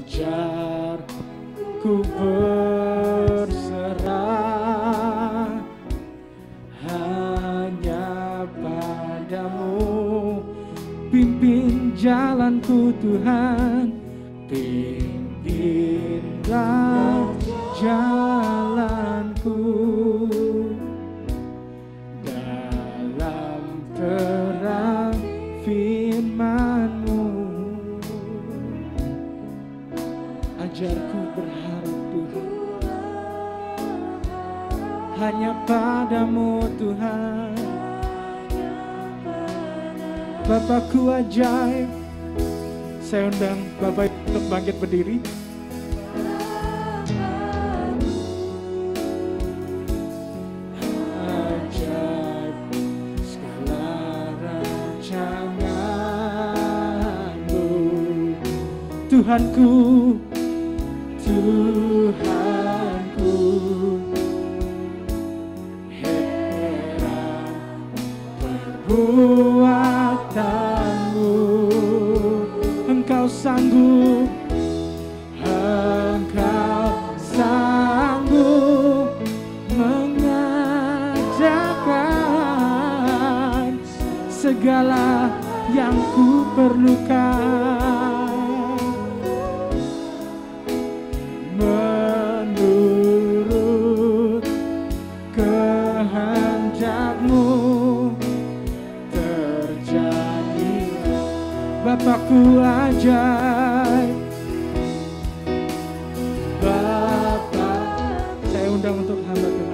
Ajar ku berserah hanya padamu. Pimpin jalanku Tuhan, pimpinlah jalanku dalam terang firman-Mu. Ajarku berharap Tuhan, hanya padamu Tuhan. Bapakku ajaib, saya undang Bapak untuk bangkit berdiri. Ajaib segala rancangan-Mu, Tuhanku, Tuhanku. Heran perbuatan-Mu, Engkau sanggup, Engkau sanggup mengadakan segala yang ku perlukan. Menurut kehendak-Mu terjadilah. Bapakku ajaib, Bapak, saya undang untuk hamba Tuhan.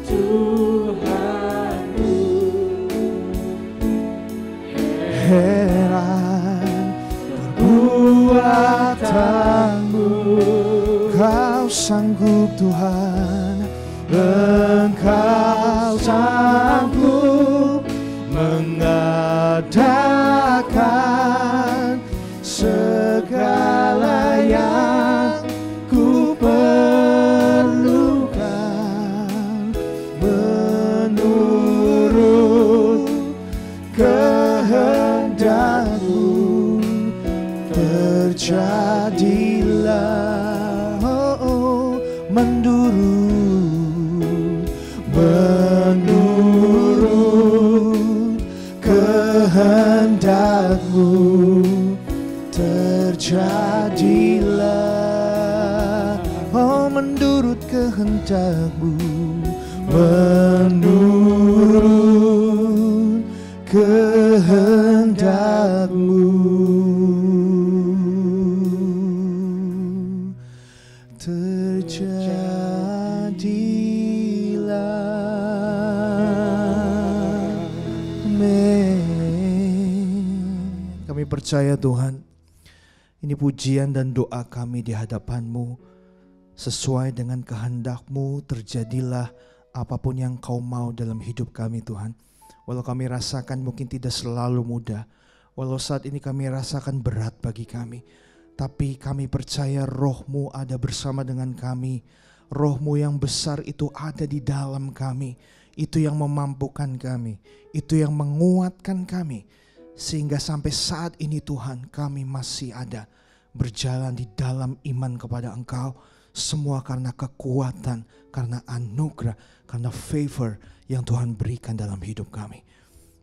Tuhanku, Heran perbuatan-Mu, Kau sanggup Tuhan, Engkau sanggup mengadakan segala yang ku perlukan. Menurut kehendak-Mu terjadilah. Menurut kehendak-Mu terjadilah. Oh, menurut kehendak-Mu, menurut kehendak-Mu terjadilah. Amin. Kami percaya Tuhan, ini pujian dan doa kami di hadapan-Mu. Sesuai dengan kehendak-Mu terjadilah apapun yang Kau mau dalam hidup kami Tuhan. Walau kami rasakan mungkin tidak selalu mudah, walau saat ini kami rasakan berat bagi kami, tapi kami percaya Roh-Mu ada bersama dengan kami. Roh-Mu yang besar itu ada di dalam kami. Itu yang memampukan kami, itu yang menguatkan kami. Sehingga sampai saat ini Tuhan, kami masih ada berjalan di dalam iman kepada Engkau. Semua karena kekuatan, karena anugerah, karena favor yang Tuhan berikan dalam hidup kami.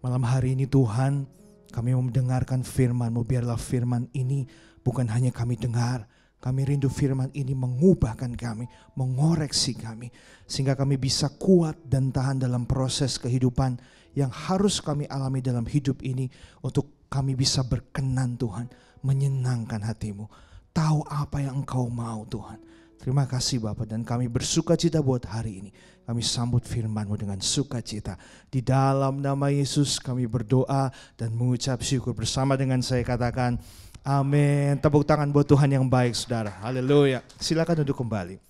Malam hari ini Tuhan, kami mau mendengarkan firman-Mu. Biarlah firman ini bukan hanya kami dengar, kami rindu firman ini mengubahkan kami, mengoreksi kami. Sehingga kami bisa kuat dan tahan dalam proses kehidupan yang harus kami alami dalam hidup ini. Untuk kami bisa berkenan Tuhan, menyenangkan hati-Mu, tahu apa yang Engkau mau Tuhan. Terima kasih Bapak, dan kami bersukacita buat hari ini. Kami sambut firman-Mu dengan sukacita. Di dalam nama Yesus kami berdoa dan mengucap syukur. Bersama dengan saya katakan amin. Tepuk tangan buat Tuhan yang baik saudara. Haleluya. Silakan duduk kembali.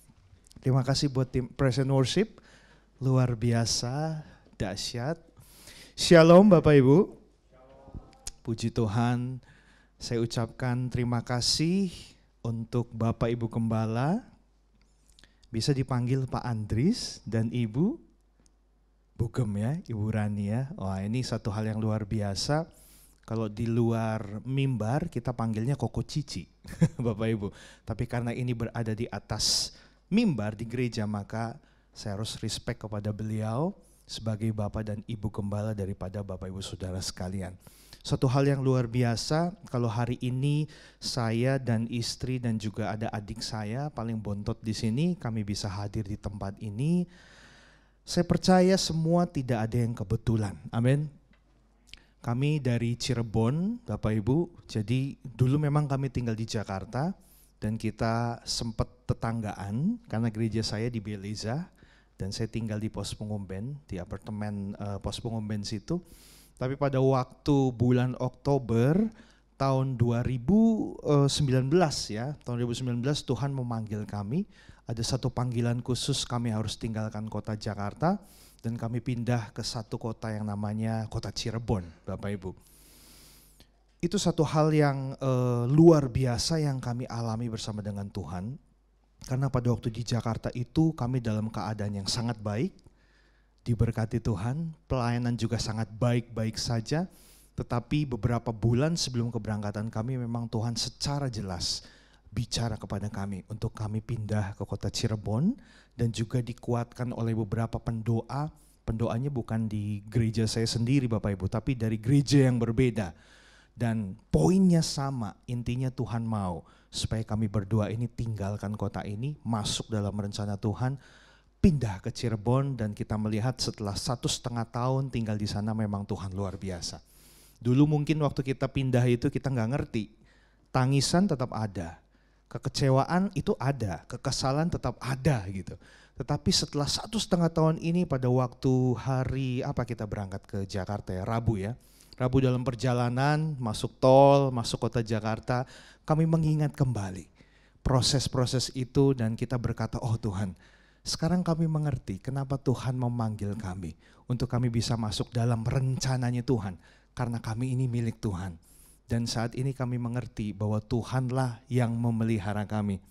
Terima kasih buat tim Present Worship. Luar biasa, dahsyat. Shalom Bapak Ibu. Puji Tuhan. Saya ucapkan terima kasih untuk Bapak Ibu Gembala, Bisa dipanggil Pak Andris dan Ibu Bugem ya, Ibu Rani ya. Wah, ini satu hal yang luar biasa. Kalau di luar mimbar kita panggilnya Koko Cici, Bapak Ibu. Tapi karena ini berada di atas mimbar di gereja, maka saya harus respect kepada beliau sebagai Bapak dan Ibu Gembala daripada Bapak Ibu Saudara sekalian. Satu hal yang luar biasa, kalau hari ini saya dan istri dan juga ada adik saya paling bontot di sini, kami bisa hadir di tempat ini. Saya percaya semua tidak ada yang kebetulan, amin. Kami dari Cirebon, Bapak Ibu, jadi dulu memang kami tinggal di Jakarta dan kita sempat tetanggaan karena gereja saya di Beleza dan saya tinggal di Pos Pengumben, di apartemen Pos Pengumben situ. Tapi pada waktu bulan Oktober tahun 2019 ya, tahun 2019 Tuhan memanggil kami, ada satu panggilan khusus kami harus tinggalkan kota Jakarta dan kami pindah ke satu kota yang namanya kota Cirebon, Bapak Ibu. Itu satu hal yang luar biasa yang kami alami bersama dengan Tuhan, karena pada waktu di Jakarta itu kami dalam keadaan yang sangat baik, diberkati Tuhan, pelayanan juga sangat baik-baik saja, tetapi beberapa bulan sebelum keberangkatan kami memang Tuhan secara jelas bicara kepada kami untuk kami pindah ke kota Cirebon dan juga dikuatkan oleh beberapa pendoa. Pendoanya bukan di gereja saya sendiri Bapak Ibu, tapi dari gereja yang berbeda. Dan poinnya sama, intinya Tuhan mau supaya kami berdua ini tinggalkan kota ini, masuk dalam rencana Tuhan, pindah ke Cirebon, dan kita melihat setelah 1,5 tahun tinggal di sana memang Tuhan luar biasa. Dulu mungkin waktu kita pindah itu kita nggak ngerti, tangisan tetap ada, kekecewaan itu ada, kekesalan tetap ada gitu. Tetapi setelah 1,5 tahun ini pada waktu hari kita berangkat ke Jakarta ya, Rabu ya. Rabu dalam perjalanan masuk tol, masuk kota Jakarta, kami mengingat kembali proses-proses itu dan kita berkata, oh Tuhan, sekarang kami mengerti kenapa Tuhan memanggil kami untuk kami bisa masuk dalam rencananya Tuhan. Karena kami ini milik Tuhan. Dan saat ini kami mengerti bahwa Tuhanlah yang memelihara kami.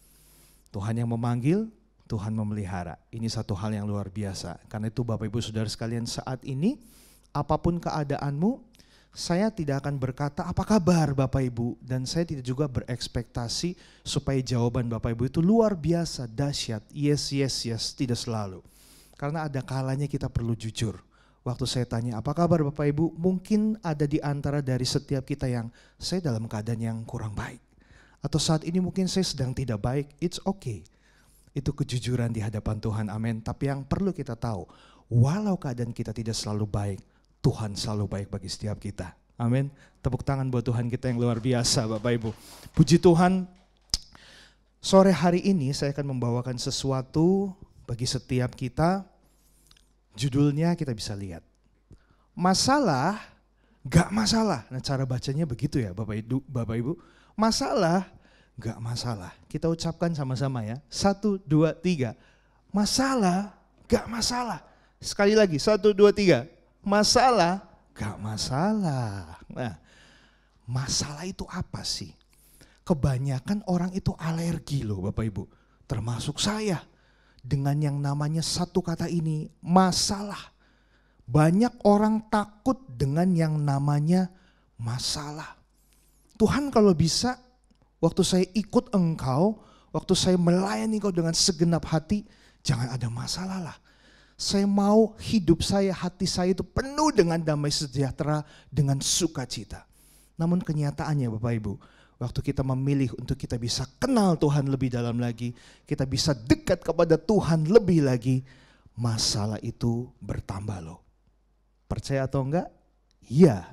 Tuhan yang memanggil, Tuhan memelihara. Ini satu hal yang luar biasa. Karena itu Bapak Ibu Saudara sekalian, saat ini apapun keadaanmu, saya tidak akan berkata apa kabar Bapak Ibu, dan saya tidak juga berekspektasi supaya jawaban Bapak Ibu itu luar biasa, dahsyat, yes, yes, yes, tidak selalu. Karena ada kalanya kita perlu jujur. Waktu saya tanya apa kabar Bapak Ibu, mungkin ada di antara dari setiap kita yang saya dalam keadaan yang kurang baik. Atau saat ini mungkin saya sedang tidak baik, it's okay. Itu kejujuran di hadapan Tuhan, amin. Tapi yang perlu kita tahu, walau keadaan kita tidak selalu baik, Tuhan selalu baik bagi setiap kita. Amin. Tepuk tangan buat Tuhan kita yang luar biasa Bapak Ibu. Puji Tuhan, sore hari ini saya akan membawakan sesuatu bagi setiap kita. Judulnya kita bisa lihat. Masalah, gak masalah. Nah cara bacanya begitu ya Bapak Ibu. Masalah, gak masalah. Kita ucapkan sama-sama ya. 1, 2, 3. Masalah, gak masalah. Sekali lagi, 1, 2, 3. Masalah, gak masalah. Nah, masalah itu apa sih? Kebanyakan orang itu alergi loh Bapak Ibu. Termasuk saya. Dengan yang namanya satu kata ini, masalah. Banyak orang takut dengan yang namanya masalah. Tuhan kalau bisa, waktu saya ikut Engkau, waktu saya melayani Engkau dengan segenap hati, jangan ada masalah lah. Saya mau hidup saya, hati saya itu penuh dengan damai sejahtera, dengan sukacita. Namun kenyataannya Bapak Ibu, waktu kita memilih untuk kita bisa kenal Tuhan lebih dalam lagi, kita bisa dekat kepada Tuhan lebih lagi, masalah itu bertambah loh. Percaya atau enggak? Iya.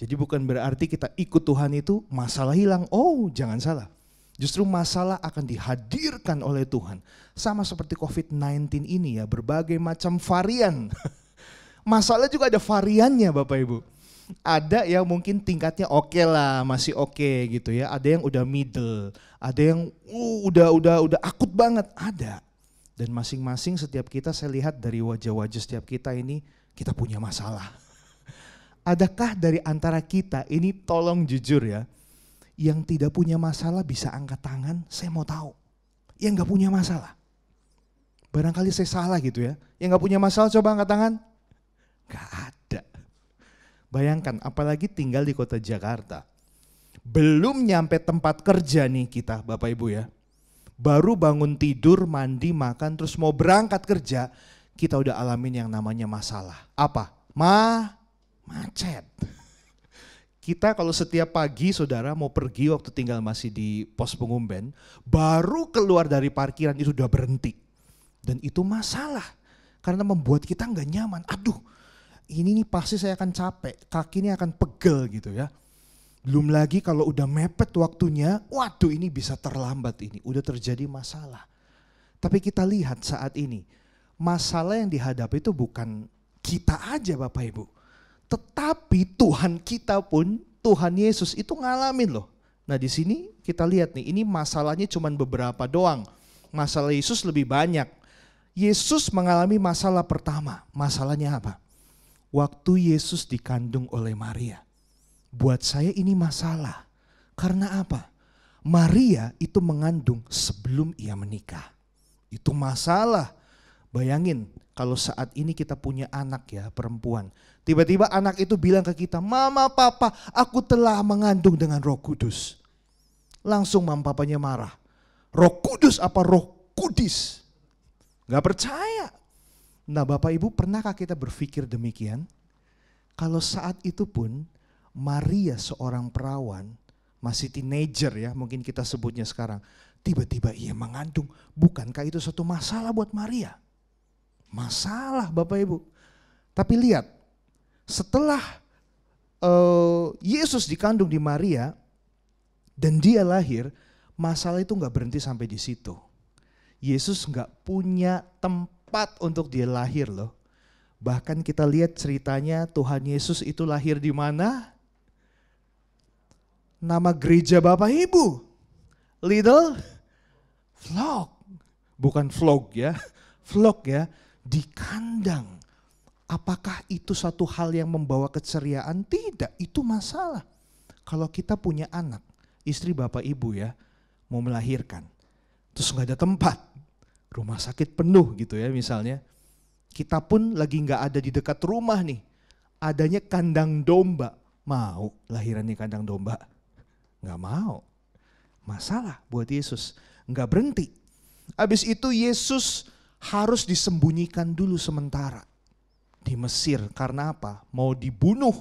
Jadi bukan berarti kita ikut Tuhan itu masalah hilang. Oh, jangan salah. Justru masalah akan dihadirkan oleh Tuhan. Sama seperti COVID-19 ini ya, berbagai macam varian. Masalah juga ada variannya Bapak Ibu. Ada yang mungkin tingkatnya oke lah, masih oke gitu ya. Ada yang udah middle, ada yang udah akut banget, ada. Dan masing-masing setiap kita, saya lihat dari wajah-wajah setiap kita ini, kita punya masalah. Adakah dari antara kita ini, tolong jujur ya, yang tidak punya masalah bisa angkat tangan? Saya mau tahu. Yang gak punya masalah. Barangkali saya salah gitu ya. Yang gak punya masalah coba angkat tangan. Gak ada. Bayangkan apalagi tinggal di kota Jakarta. Belum nyampe tempat kerja nih kita Bapak Ibu ya. Baru bangun tidur, mandi, makan, terus mau berangkat kerja. Kita udah alamin yang namanya masalah. Apa? Macet. Kita kalau setiap pagi saudara mau pergi waktu tinggal masih di pos pengumben, baru keluar dari parkiran itu udah berhenti. Dan itu masalah, karena membuat kita nggak nyaman. Aduh, ini nih pasti saya akan capek, kaki ini akan pegel gitu ya. Belum lagi kalau udah mepet waktunya, waduh ini bisa terlambat ini, udah terjadi masalah. Tapi kita lihat saat ini, masalah yang dihadapi itu bukan kita aja Bapak Ibu. Tetapi Tuhan kita pun, Tuhan Yesus itu ngalamin loh. Nah di sini kita lihat nih, ini masalahnya cuma beberapa doang. Masalah Yesus lebih banyak. Yesus mengalami masalah pertama. Masalahnya apa? Waktu Yesus dikandung oleh Maria. Buat saya ini masalah. Karena apa? Maria itu mengandung sebelum ia menikah. Itu masalah. Bayangin kalau saat ini kita punya anak ya perempuan. Tiba-tiba anak itu bilang ke kita, "Mama, papa, aku telah mengandung dengan Roh Kudus." Langsung mama papanya marah. Roh Kudus apa Roh Kudis? Gak percaya. Nah Bapak Ibu, pernahkah kita berpikir demikian? Kalau saat itu pun Maria seorang perawan, masih teenager ya mungkin kita sebutnya sekarang. Tiba-tiba ia mengandung, bukankah itu suatu masalah buat Maria? Masalah Bapak Ibu. Tapi lihat, setelah Yesus dikandung di Maria dan dia lahir, masalah itu gak berhenti sampai di situ. Yesus gak punya tempat untuk dia lahir loh. Bahkan kita lihat ceritanya Tuhan Yesus itu lahir di mana? Nama gereja Bapak Ibu, Little Flock. Bukan vlog ya, vlog ya. Di kandang. Apakah itu satu hal yang membawa keceriaan? Tidak, itu masalah. Kalau kita punya anak, istri bapak ibu ya, mau melahirkan, terus gak ada tempat, rumah sakit penuh gitu ya misalnya. Kita pun lagi gak ada di dekat rumah nih, adanya kandang domba. Mau lahiran di kandang domba? Gak mau. Masalah buat Yesus, gak berhenti. Habis itu Yesus harus disembunyikan dulu sementara di Mesir. Karena apa? Mau dibunuh.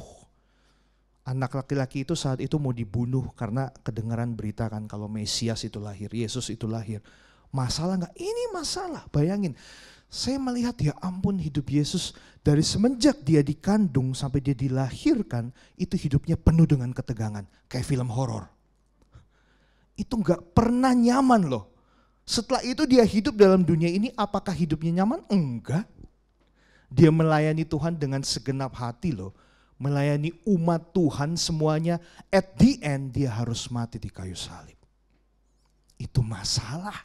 Anak laki-laki itu saat itu mau dibunuh karena kedengaran berita kan kalau Mesias itu lahir, Yesus itu lahir. Masalah enggak? Ini masalah. Bayangin, saya melihat ya ampun hidup Yesus dari semenjak dia dikandung sampai dia dilahirkan, itu hidupnya penuh dengan ketegangan. Kayak film horor. Itu enggak pernah nyaman loh. Setelah itu dia hidup dalam dunia ini, apakah hidupnya nyaman? Enggak. Dia melayani Tuhan dengan segenap hati loh. Melayani umat Tuhan semuanya. At the end dia harus mati di kayu salib. Itu masalah.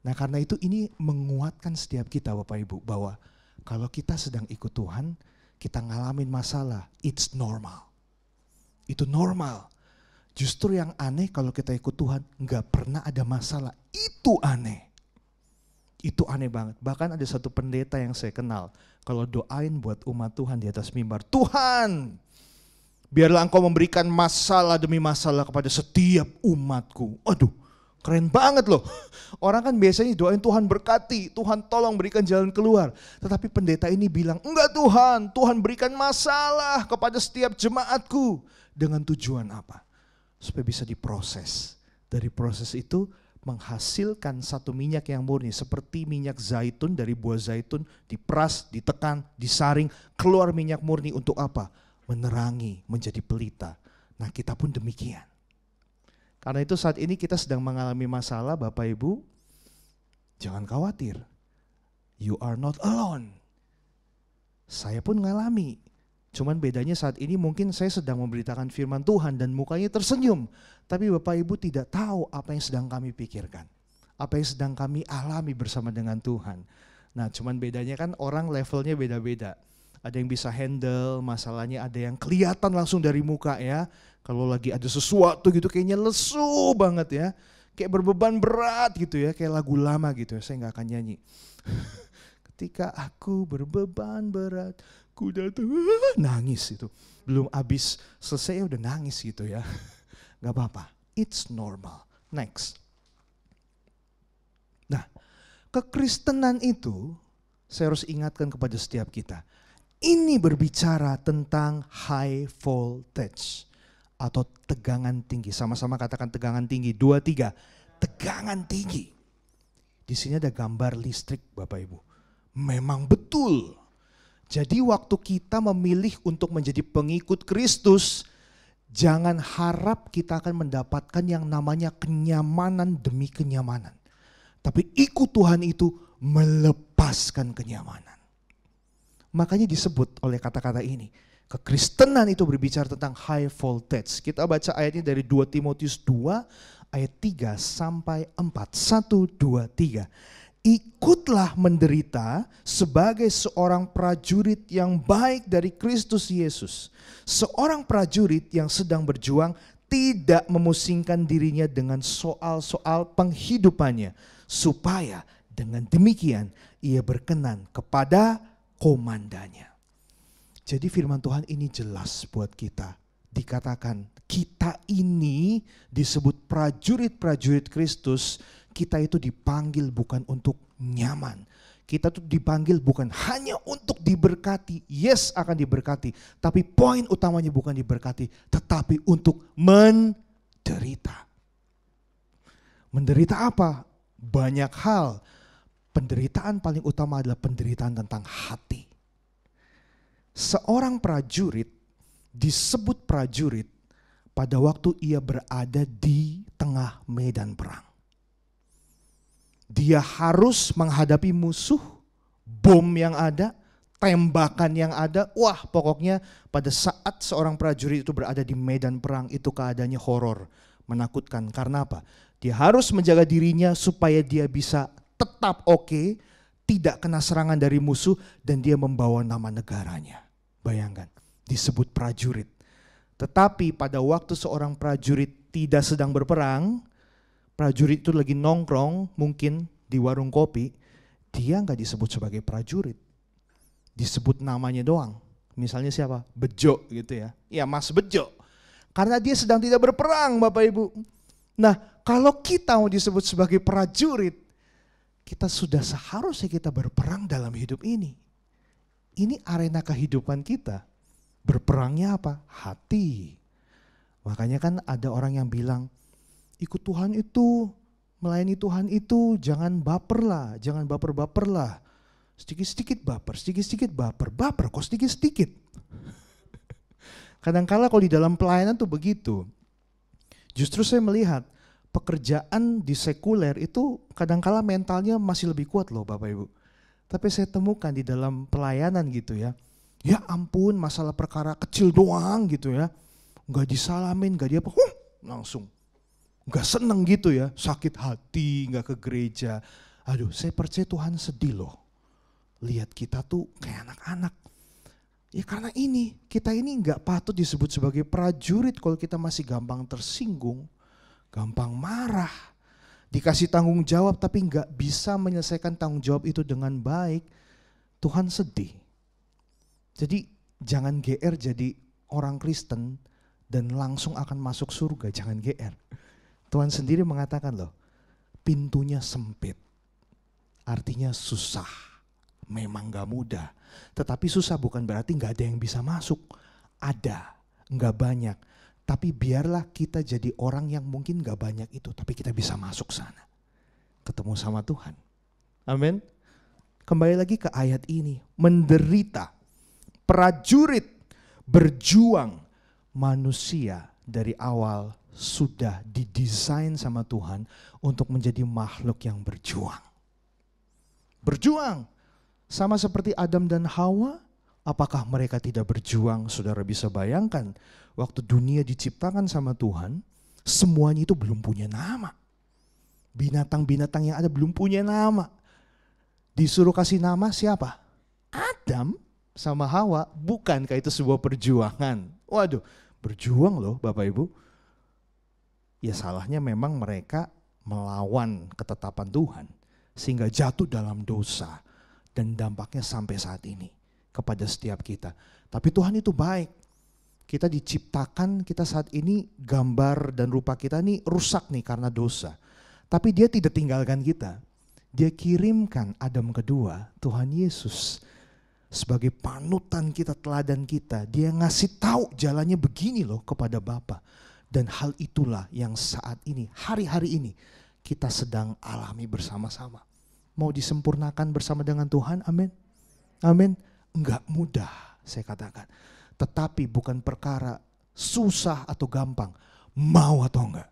Nah karena itu ini menguatkan setiap kita Bapak Ibu. Bahwa kalau kita sedang ikut Tuhan, kita ngalamin masalah. It's normal. Itu normal. Justru yang aneh kalau kita ikut Tuhan nggak pernah ada masalah. Itu aneh. Itu aneh banget. Bahkan ada satu pendeta yang saya kenal. Kalau doain buat umat Tuhan di atas mimbar. Tuhan, biarlah engkau memberikan masalah demi masalah kepada setiap umatku. Aduh, keren banget loh. Orang kan biasanya doain Tuhan berkati. Tuhan tolong berikan jalan keluar. Tetapi pendeta ini bilang, enggak Tuhan. Tuhan berikan masalah kepada setiap jemaatku. Dengan tujuan apa? Supaya bisa diproses. Dari proses itu menghasilkan satu minyak yang murni. Seperti minyak zaitun dari buah zaitun. Diperas, ditekan, disaring. Keluar minyak murni untuk apa? Menerangi, menjadi pelita. Nah kita pun demikian. Karena itu saat ini kita sedang mengalami masalah Bapak Ibu. Jangan khawatir. You are not alone. Saya pun ngalami. Cuman bedanya saat ini mungkin saya sedang memberitakan firman Tuhan dan mukanya tersenyum. Tapi Bapak Ibu tidak tahu apa yang sedang kami pikirkan. Apa yang sedang kami alami bersama dengan Tuhan. Nah cuman bedanya kan orang levelnya beda-beda. Ada yang bisa handle masalahnya, ada yang kelihatan langsung dari muka ya. Kalau lagi ada sesuatu gitu kayaknya lesu banget ya. kayak berbeban berat gitu ya, kayak lagu lama gitu ya, saya nggak akan nyanyi. Ketika aku berbeban berat, ku datang, nangis itu. Belum habis selesai udah nangis gitu ya. Gak apa-apa, it's normal. Next. Nah, kekristenan itu saya harus ingatkan kepada setiap kita. Ini berbicara tentang high voltage atau tegangan tinggi. Sama-sama katakan tegangan tinggi. 2, 3. Tegangan tinggi. Di sini ada gambar listrik Bapak Ibu. Memang betul. Jadi waktu kita memilih untuk menjadi pengikut Kristus, jangan harap kita akan mendapatkan yang namanya kenyamanan demi kenyamanan. Tapi ikut Tuhan itu melepaskan kenyamanan. Makanya disebut oleh kata-kata ini. Kekristenan itu berbicara tentang high voltage. Kita baca ayatnya dari 2 Timotius 2 ayat 3 sampai 4. 1, 2, 3. Ikutlah menderita sebagai seorang prajurit yang baik dari Kristus Yesus. Seorang prajurit yang sedang berjuang tidak memusingkan dirinya dengan soal-soal penghidupannya. Supaya dengan demikian ia berkenan kepada komandannya. Jadi firman Tuhan ini jelas buat kita. Dikatakan kita ini disebut prajurit-prajurit Kristus. Kita itu dipanggil bukan untuk nyaman. Kita tuh dipanggil bukan hanya untuk diberkati. Yes, akan diberkati. Tapi poin utamanya bukan diberkati, tetapi untuk menderita. Menderita apa? Banyak hal. Penderitaan paling utama adalah penderitaan tentang hati. Seorang prajurit disebut prajurit pada waktu ia berada di tengah medan perang. Dia harus menghadapi musuh, bom yang ada, tembakan yang ada. Wah, pokoknya pada saat seorang prajurit itu berada di medan perang itu keadaannya horor, menakutkan. Karena apa? Dia harus menjaga dirinya supaya dia bisa tetap oke, tidak kena serangan dari musuh, dan dia membawa nama negaranya. Bayangkan, disebut prajurit. Tetapi pada waktu seorang prajurit tidak sedang berperang, prajurit itu lagi nongkrong mungkin di warung kopi, dia nggak disebut sebagai prajurit. Disebut namanya doang. Misalnya siapa? Bejo gitu ya. Ya Mas Bejo. Karena dia sedang tidak berperang Bapak Ibu. Nah kalau kita mau disebut sebagai prajurit, kita sudah seharusnya kita berperang dalam hidup ini. Ini arena kehidupan kita. Berperangnya apa? Hati. Makanya kan ada orang yang bilang, ikut Tuhan itu, melayani Tuhan itu jangan baper lah, jangan baper-baper lah. Sedikit-sedikit baper, sedikit-sedikit baper. Baper kok sedikit-sedikit. Kadang-kala kalau di dalam pelayanan tuh begitu. Justru saya melihat pekerjaan di sekuler itu kadang-kala mentalnya masih lebih kuat loh Bapak Ibu. Tapi saya temukan di dalam pelayanan gitu ya. Ya ampun masalah perkara kecil doang gitu ya. Gak disalamin, gak diapa, langsung. Gak seneng gitu ya, sakit hati, gak ke gereja. Aduh saya percaya Tuhan sedih loh. Lihat kita tuh kayak anak-anak. Ya karena kita ini gak patut disebut sebagai prajurit kalau kita masih gampang tersinggung. Gampang marah. Dikasih tanggung jawab tapi gak bisa menyelesaikan tanggung jawab itu dengan baik. Tuhan sedih. Jadi jangan GR jadi orang Kristen dan langsung akan masuk surga, jangan GR. Tuhan sendiri mengatakan loh, pintunya sempit, artinya susah, memang gak mudah. Tetapi susah bukan berarti gak ada yang bisa masuk, ada, gak banyak. Tapi biarlah kita jadi orang yang mungkin gak banyak itu, tapi kita bisa masuk sana. Ketemu sama Tuhan. Amin. Kembali lagi ke ayat ini, menderita, prajurit berjuang. Manusia dari awal sudah didesain sama Tuhan untuk menjadi makhluk yang berjuang. Berjuang. Sama seperti Adam dan Hawa, apakah mereka tidak berjuang? Saudara bisa bayangkan, waktu dunia diciptakan sama Tuhan, semuanya itu belum punya nama. Binatang-binatang yang ada belum punya nama. Disuruh kasih nama siapa? Adam sama Hawa. Bukankah itu sebuah perjuangan? Waduh, berjuang loh Bapak Ibu. Ya salahnya memang mereka melawan ketetapan Tuhan sehingga jatuh dalam dosa, dan dampaknya sampai saat ini kepada setiap kita. Tapi Tuhan itu baik. Kita diciptakan, kita saat ini gambar dan rupa kita ini rusak nih karena dosa. Tapi Dia tidak tinggalkan kita. Dia kirimkan Adam kedua, Tuhan Yesus, sebagai panutan kita, teladan kita. Dia ngasih tahu jalannya begini loh kepada Bapa. Dan hal itulah yang saat ini, hari-hari ini kita sedang alami bersama-sama. Mau disempurnakan bersama dengan Tuhan, amin. Amin. Enggak mudah, saya katakan. Tetapi bukan perkara susah atau gampang, mau atau enggak.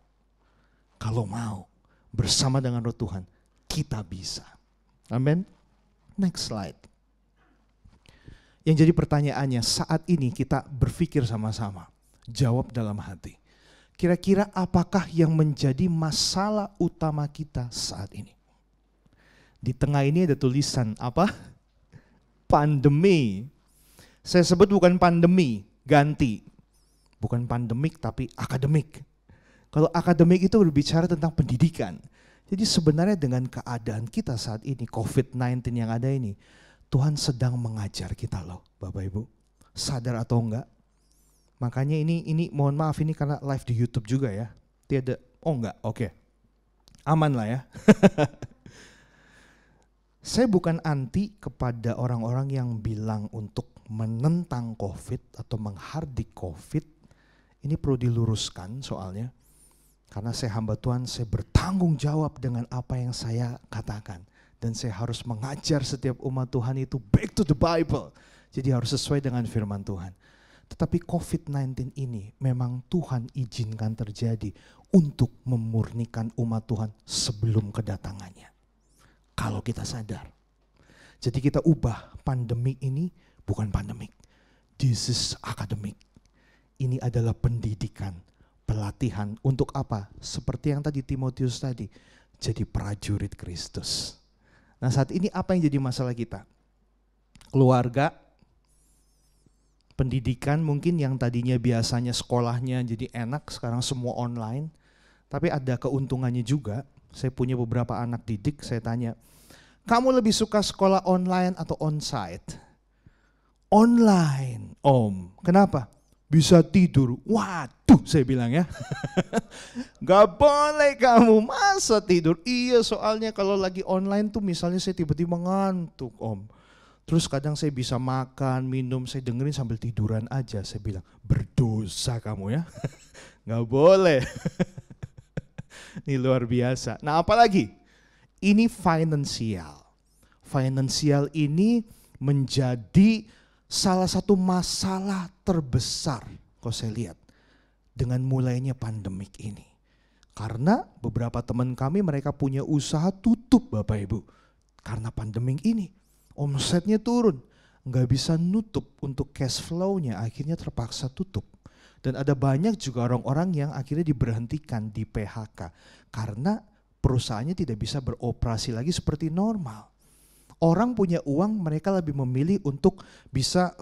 Kalau mau, bersama dengan Roh Tuhan, kita bisa. Amin. Next slide. Yang jadi pertanyaannya, saat ini kita berpikir sama-sama, jawab dalam hati. Kira-kira apakah yang menjadi masalah utama kita saat ini? Di tengah ini ada tulisan apa? Pandemi. Saya sebut bukan pandemi, ganti. Bukan pandemik tapi akademik. Kalau akademik itu berbicara tentang pendidikan. Jadi sebenarnya dengan keadaan kita saat ini, COVID-19 yang ada ini, Tuhan sedang mengajar kita loh Bapak Ibu. Sadar atau enggak? Makanya ini mohon maaf ini karena live di YouTube juga ya. Tiada, oh enggak, oke. Aman lah ya. Saya bukan anti kepada orang-orang yang bilang untuk menentang COVID atau menghardik COVID. Ini perlu diluruskan soalnya. Karena saya hamba Tuhan, saya bertanggung jawab dengan apa yang saya katakan. Dan saya harus mengajar setiap umat Tuhan itu back to the Bible. Jadi harus sesuai dengan firman Tuhan. Tetapi COVID-19 ini memang Tuhan izinkan terjadi untuk memurnikan umat Tuhan sebelum kedatangannya. Kalau kita sadar. Jadi kita ubah pandemik ini bukan pandemik. This is academic. Ini adalah pendidikan, pelatihan untuk apa? Seperti yang tadi Timotius tadi, jadi prajurit Kristus. Nah saat ini apa yang jadi masalah kita? Keluarga, pendidikan mungkin yang tadinya biasanya sekolahnya jadi enak, sekarang semua online. Tapi ada keuntungannya juga. Saya punya beberapa anak didik, saya tanya, kamu lebih suka sekolah online atau onsite? Online, Om. Kenapa? Bisa tidur. Waduh, saya bilang ya. Gak boleh kamu, masa tidur? Iya, soalnya kalau lagi online tuh misalnya saya tiba-tiba ngantuk, Om. Terus kadang saya bisa makan, minum, saya dengerin sambil tiduran aja. Saya bilang, berdosa kamu ya. Gak boleh. Ini luar biasa. Nah apalagi? Ini finansial. Finansial ini menjadi salah satu masalah terbesar kalau saya lihat dengan mulainya pandemik ini. Karena beberapa teman kami mereka punya usaha tutup Bapak Ibu. Karena pandemik ini. Omsetnya turun, nggak bisa nutup untuk cash flow-nya, akhirnya terpaksa tutup. Dan ada banyak juga orang-orang yang akhirnya diberhentikan di PHK karena perusahaannya tidak bisa beroperasi lagi seperti normal. Orang punya uang, mereka lebih memilih untuk bisa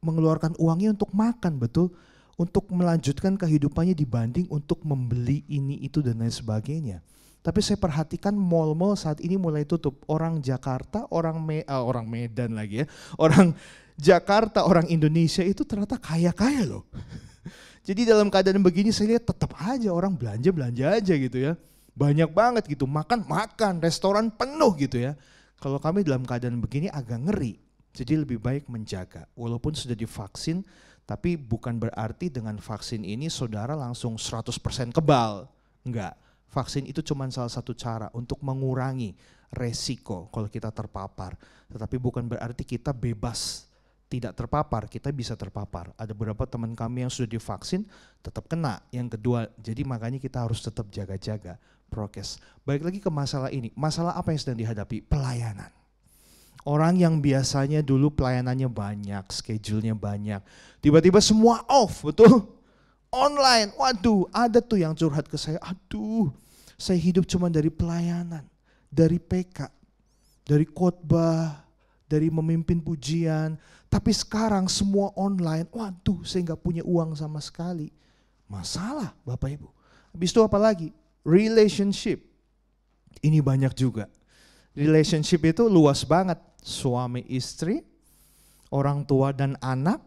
mengeluarkan uangnya untuk makan, betul, untuk melanjutkan kehidupannya dibanding untuk membeli ini, itu dan lain sebagainya. Tapi saya perhatikan mal-mal saat ini mulai tutup. Orang Jakarta, orang Medan lagi ya. Orang Jakarta, orang Indonesia itu ternyata kaya-kaya loh. Jadi dalam keadaan begini saya lihat tetap aja orang belanja aja gitu ya. Banyak banget gitu, makan, restoran penuh gitu ya. Kalau kami dalam keadaan begini agak ngeri. Jadi lebih baik menjaga. Walaupun sudah divaksin, tapi bukan berarti dengan vaksin ini saudara langsung 100% kebal. Enggak. Vaksin itu cuma salah satu cara untuk mengurangi resiko kalau kita terpapar. Tetapi bukan berarti kita bebas tidak terpapar, kita bisa terpapar. Ada beberapa teman kami yang sudah divaksin tetap kena. Yang kedua, jadi makanya kita harus tetap jaga-jaga prokes. Balik lagi ke masalah ini, masalah apa yang sedang dihadapi? Pelayanan. Orang yang biasanya dulu pelayanannya banyak, schedule-nya banyak, tiba-tiba semua off, betul? Online, waduh, ada tuh yang curhat ke saya, aduh, saya hidup cuma dari pelayanan, dari PK, dari khotbah, dari memimpin pujian, tapi sekarang semua online, waduh, saya nggak punya uang sama sekali. Masalah Bapak Ibu. Habis itu apa lagi? Relationship, ini banyak juga. Relationship itu luas banget. Suami istri, orang tua dan anak,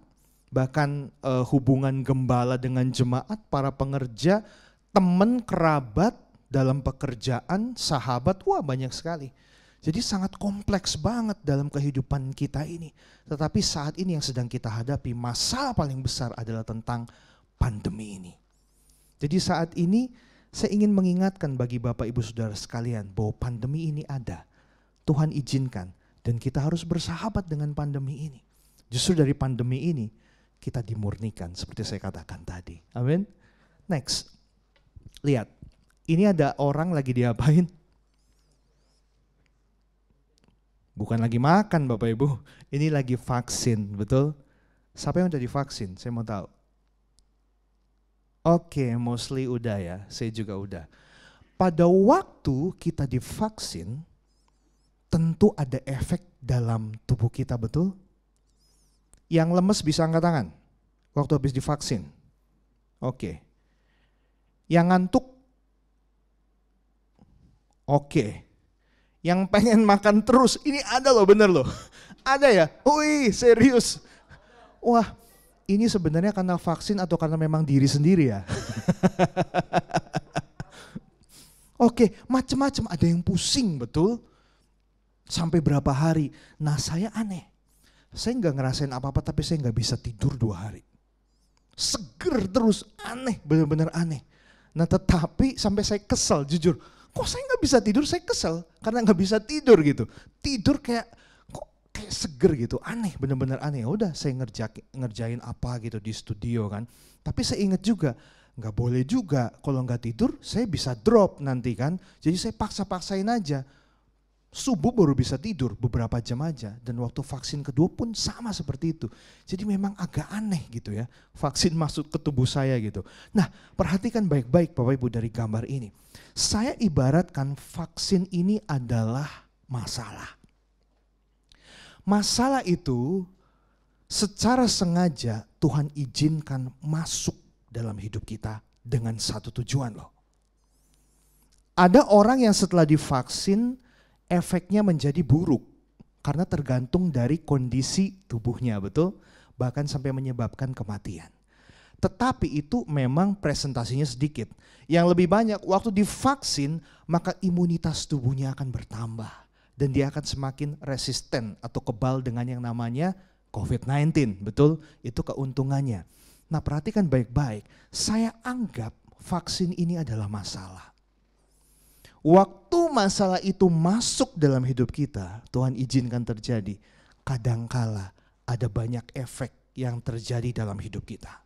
bahkan hubungan gembala dengan jemaat, para pengerja, teman, kerabat, dalam pekerjaan, sahabat, wah banyak sekali. Jadi sangat kompleks banget dalam kehidupan kita ini. Tetapi saat ini yang sedang kita hadapi, masalah paling besar adalah tentang pandemi ini. Jadi saat ini saya ingin mengingatkan bagi Bapak Ibu Saudara sekalian bahwa pandemi ini ada. Tuhan izinkan dan kita harus bersahabat dengan pandemi ini. Justru dari pandemi ini kita dimurnikan seperti saya katakan tadi. Amin. Next. Lihat. Ini ada orang lagi diapain? Bukan lagi makan Bapak Ibu. Ini lagi vaksin, betul? Siapa yang udah divaksin? Saya mau tahu. Oke, mostly udah ya. Saya juga udah. Pada waktu kita divaksin, tentu ada efek dalam tubuh kita, betul? Yang lemes bisa angkat tangan waktu habis divaksin. Oke. Yang ngantuk? Oke. Yang pengen makan terus, ini ada loh, bener loh. Ada ya? Wih, serius. Wah, ini sebenarnya karena vaksin atau karena memang diri sendiri ya? Oke, macam-macam, ada yang pusing, betul? Sampai berapa hari? Nah, saya aneh. Saya nggak ngerasain apa-apa, tapi saya nggak bisa tidur 2 hari. Seger terus, aneh, benar-benar aneh. Nah, tetapi sampai saya kesel, jujur. Kok saya nggak bisa tidur? Saya kesel karena nggak bisa tidur gitu. Tidur kayak seger gitu, aneh, benar-benar aneh. Udah, saya ngerjain apa gitu di studio kan. Tapi saya ingat juga, nggak boleh juga kalau nggak tidur, saya bisa drop nanti kan. Jadi saya paksa-paksain aja. Subuh baru bisa tidur beberapa jam aja, dan waktu vaksin kedua pun sama seperti itu. Jadi memang agak aneh gitu ya, vaksin masuk ke tubuh saya gitu. Nah, perhatikan baik-baik Bapak Ibu dari gambar ini. Saya ibaratkan vaksin ini adalah masalah. Masalah itu secara sengaja Tuhan izinkan masuk dalam hidup kita dengan satu tujuan loh. Ada orang yang setelah divaksin efeknya menjadi buruk karena tergantung dari kondisi tubuhnya, betul? Bahkan sampai menyebabkan kematian. Tetapi itu memang presentasinya sedikit. Yang lebih banyak waktu divaksin maka imunitas tubuhnya akan bertambah dan dia akan semakin resisten atau kebal dengan yang namanya COVID-19, betul? Itu keuntungannya. Nah, perhatikan baik-baik. Saya anggap vaksin ini adalah masalah. Waktu masalah itu masuk dalam hidup kita, Tuhan izinkan terjadi. Kadangkala ada banyak efek yang terjadi dalam hidup kita.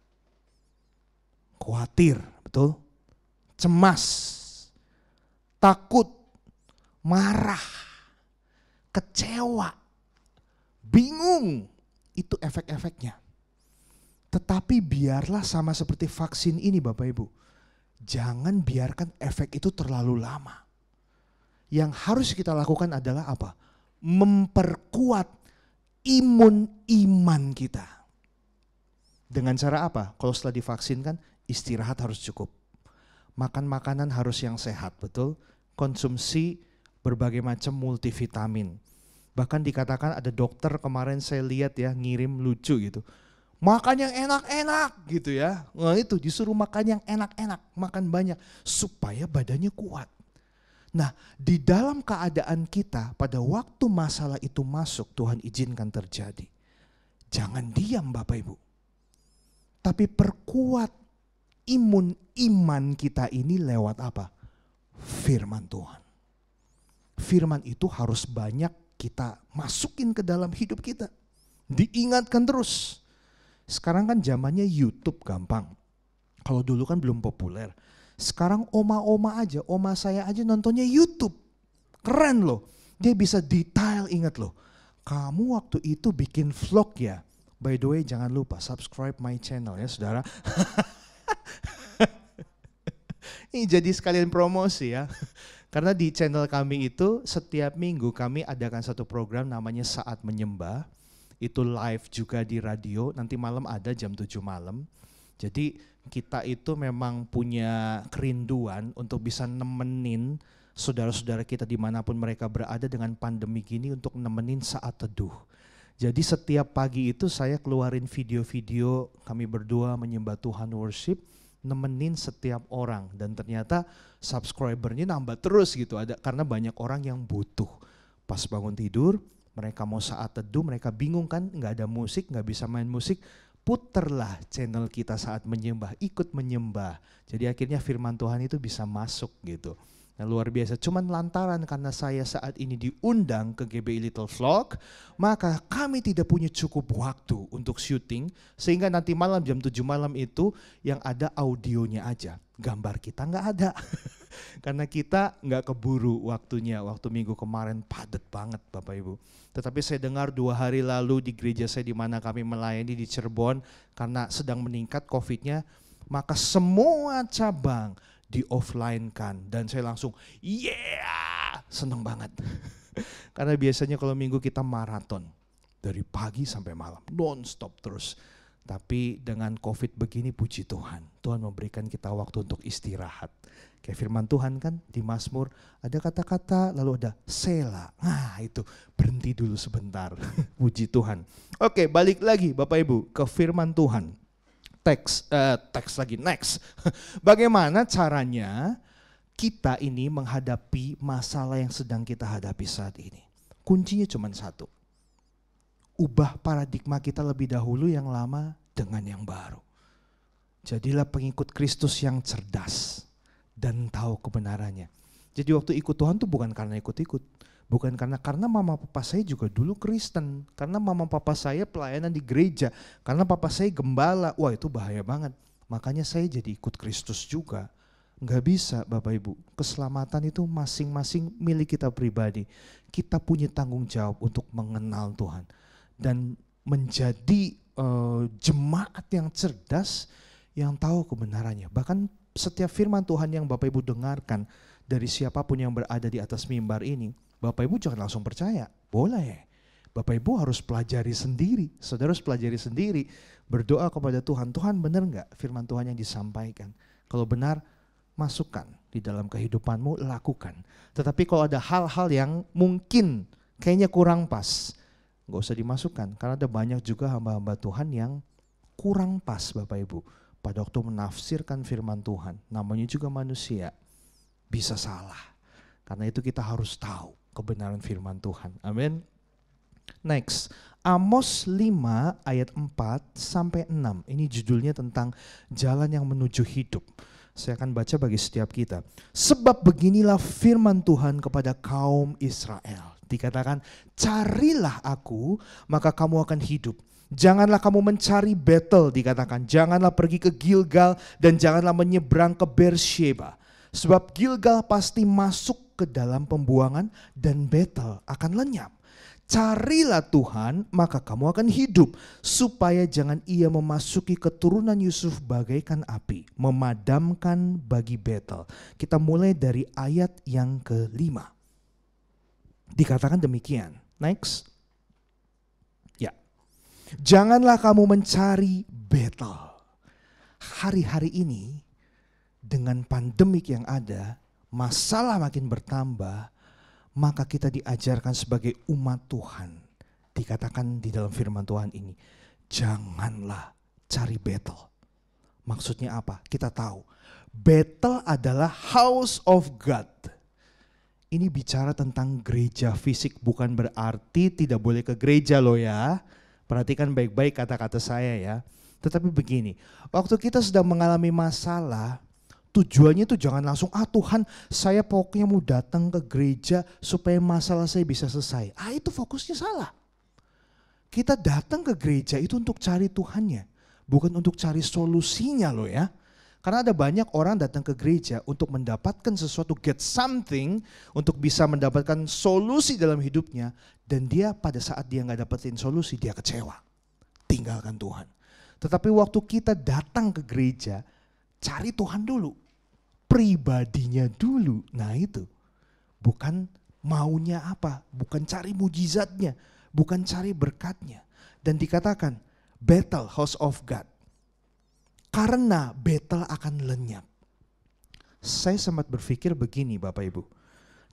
Khawatir, betul? Cemas, takut, marah, kecewa, bingung. Itu efek-efeknya. Tetapi biarlah sama seperti vaksin ini Bapak Ibu. Jangan biarkan efek itu terlalu lama. Yang harus kita lakukan adalah apa? Memperkuat imun iman kita. Dengan cara apa? Kalau setelah divaksin kan istirahat harus cukup. Makan makanan harus yang sehat, betul? Konsumsi berbagai macam multivitamin. Bahkan dikatakan ada dokter kemarin saya lihat ya ngirim lucu gitu. Makan yang enak-enak gitu ya. Nah itu disuruh makan yang enak-enak, makan banyak supaya badannya kuat. Nah, di dalam keadaan kita pada waktu masalah itu masuk, Tuhan izinkan terjadi. Jangan diam Bapak Ibu. Tapi perkuat imun iman kita ini lewat apa? Firman Tuhan. Firman itu harus banyak kita masukin ke dalam hidup kita. Diingatkan terus. Sekarang kan zamannya YouTube gampang. Kalau dulu kan belum populer. Sekarang oma-oma aja, oma saya aja nontonnya YouTube. Keren loh, dia bisa detail, ingat loh. Kamu waktu itu bikin vlog ya. By the way jangan lupa subscribe my channel ya saudara. Ini jadi sekalian promosi ya. Karena di channel kami itu setiap minggu kami adakan satu program namanya Saat Menyembah. Itu live juga di radio, nanti malam ada jam 7 malam. Jadi kita itu memang punya kerinduan untuk bisa nemenin saudara-saudara kita dimanapun mereka berada dengan pandemi gini untuk nemenin saat teduh. Jadi setiap pagi itu saya keluarin video-video kami berdua menyembah Tuhan worship, nemenin setiap orang, dan ternyata subscribernya nambah terus gitu, ada karena banyak orang yang butuh. Pas bangun tidur, mereka mau saat teduh, mereka bingung kan, nggak ada musik, nggak bisa main musik, puterlah channel kita saat menyembah, ikut menyembah. Jadi akhirnya firman Tuhan itu bisa masuk gitu. Nah, luar biasa, cuman lantaran karena saya saat ini diundang ke GBI Little Flock, maka kami tidak punya cukup waktu untuk syuting, sehingga nanti malam jam 7 malam itu yang ada audionya aja, gambar kita nggak ada. Karena kita nggak keburu waktunya, waktu minggu kemarin padat banget Bapak Ibu. Tetapi saya dengar 2 hari lalu di gereja saya di mana kami melayani di Cirebon, karena sedang meningkat COVID-nya, maka semua cabang di offline kan, dan saya langsung seneng banget. Karena biasanya kalau minggu kita maraton dari pagi sampai malam non-stop terus. Tapi dengan COVID begini, puji Tuhan, Tuhan memberikan kita waktu untuk istirahat. Kayak firman Tuhan kan di Mazmur ada kata-kata lalu ada Sela. Nah itu berhenti dulu sebentar. Puji Tuhan. Oke, balik lagi Bapak Ibu ke firman Tuhan. Teks lagi, next. Bagaimana caranya kita ini menghadapi masalah yang sedang kita hadapi saat ini? Kuncinya cuma satu. Ubah paradigma kita lebih dahulu yang lama dengan yang baru. Jadilah pengikut Kristus yang cerdas dan tahu kebenarannya. Jadi waktu ikut Tuhan tuh bukan karena ikut-ikut. Bukan karena mama papa saya juga dulu Kristen. Karena mama papa saya pelayanan di gereja. Karena papa saya gembala. Wah itu bahaya banget. Makanya saya jadi ikut Kristus juga. Nggak bisa Bapak Ibu. Keselamatan itu masing-masing milik kita pribadi. Kita punya tanggung jawab untuk mengenal Tuhan. Dan menjadi jemaat yang cerdas yang tahu kebenarannya. Bahkan setiap firman Tuhan yang Bapak Ibu dengarkan dari siapapun yang berada di atas mimbar ini, Bapak Ibu jangan langsung percaya. Boleh. Bapak Ibu harus pelajari sendiri. Saudara harus pelajari sendiri. Berdoa kepada Tuhan. Tuhan benar nggak firman Tuhan yang disampaikan? Kalau benar, masukkan di dalam kehidupanmu, lakukan. Tetapi kalau ada hal-hal yang mungkin kayaknya kurang pas, nggak usah dimasukkan. Karena ada banyak juga hamba-hamba Tuhan yang kurang pas Bapak Ibu. Pada waktu menafsirkan firman Tuhan, namanya juga manusia, bisa salah. Karena itu kita harus tahu kebenaran firman Tuhan. Amin. Next, Amos 5 ayat 4 sampai 6. Ini judulnya tentang jalan yang menuju hidup. Saya akan baca bagi setiap kita. Sebab beginilah firman Tuhan kepada kaum Israel. Dikatakan, carilah aku, maka kamu akan hidup. Janganlah kamu mencari Betel, dikatakan. Janganlah pergi ke Gilgal dan janganlah menyeberang ke Beersheba. Sebab Gilgal pasti masuk ke dalam pembuangan dan Betel akan lenyap. Carilah Tuhan, maka kamu akan hidup. Supaya jangan ia memasuki keturunan Yusuf bagaikan api, memadamkan bagi Betel. Kita mulai dari ayat yang ke-5. Dikatakan demikian. Next. Ya. Janganlah kamu mencari Betel. Hari-hari ini dengan pandemik yang ada, masalah makin bertambah, maka kita diajarkan sebagai umat Tuhan. Dikatakan di dalam firman Tuhan ini, janganlah cari Betel. Maksudnya apa? Kita tahu, Betel adalah house of God. Ini bicara tentang gereja fisik, bukan berarti tidak boleh ke gereja loh ya. Perhatikan baik-baik kata-kata saya ya. Tetapi begini, waktu kita sedang mengalami masalah, tujuannya itu jangan langsung, Tuhan saya pokoknya mau datang ke gereja supaya masalah saya bisa selesai. Itu fokusnya salah. Kita datang ke gereja itu untuk cari Tuhannya, bukan untuk cari solusinya loh ya. Karena ada banyak orang datang ke gereja untuk mendapatkan sesuatu, get something, untuk bisa mendapatkan solusi dalam hidupnya. Dan dia pada saat dia gak dapetin solusi, dia kecewa. Tinggalkan Tuhan. Tetapi waktu kita datang ke gereja, cari Tuhan dulu. Pribadinya dulu. Nah itu. Bukan maunya apa, bukan cari mujizatnya, bukan cari berkatnya. Dan dikatakan, Betel, house of God. Karena battle akan lenyap. Saya sempat berpikir begini Bapak Ibu.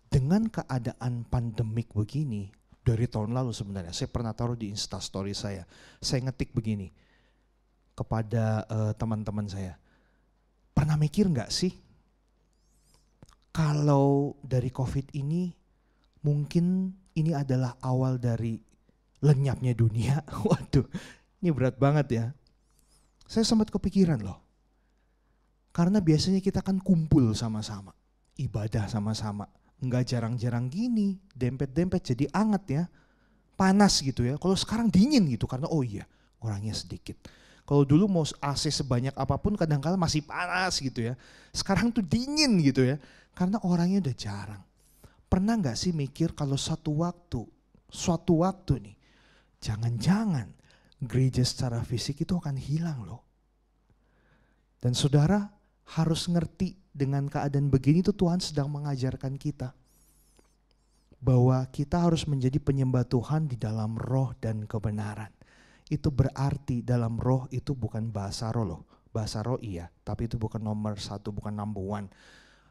Dengan keadaan pandemik begini, dari tahun lalu sebenarnya, saya pernah taruh di Instastory saya. Saya ngetik begini kepada teman-teman saya. Pernah mikir gak sih, kalau dari COVID ini, mungkin ini adalah awal dari lenyapnya dunia. Waduh, ini berat banget ya. Saya sempat kepikiran loh. Karena biasanya kita kan kumpul sama-sama, ibadah sama-sama. Enggak jarang-jarang gini, dempet-dempet jadi anget ya. Panas gitu ya. Kalau sekarang dingin gitu karena oh iya orangnya sedikit. Kalau dulu mau AC sebanyak apapun kadang-kala masih panas gitu ya. Sekarang tuh dingin gitu ya. Karena orangnya udah jarang. Pernah gak sih mikir kalau suatu waktu nih, jangan-jangan gereja secara fisik itu akan hilang loh. Dan saudara harus ngerti dengan keadaan begini tuh Tuhan sedang mengajarkan kita. Bahwa kita harus menjadi penyembah Tuhan di dalam roh dan kebenaran. Itu berarti dalam roh itu bukan bahasa roh loh. Bahasa roh iya, tapi itu bukan nomor satu, bukan number one.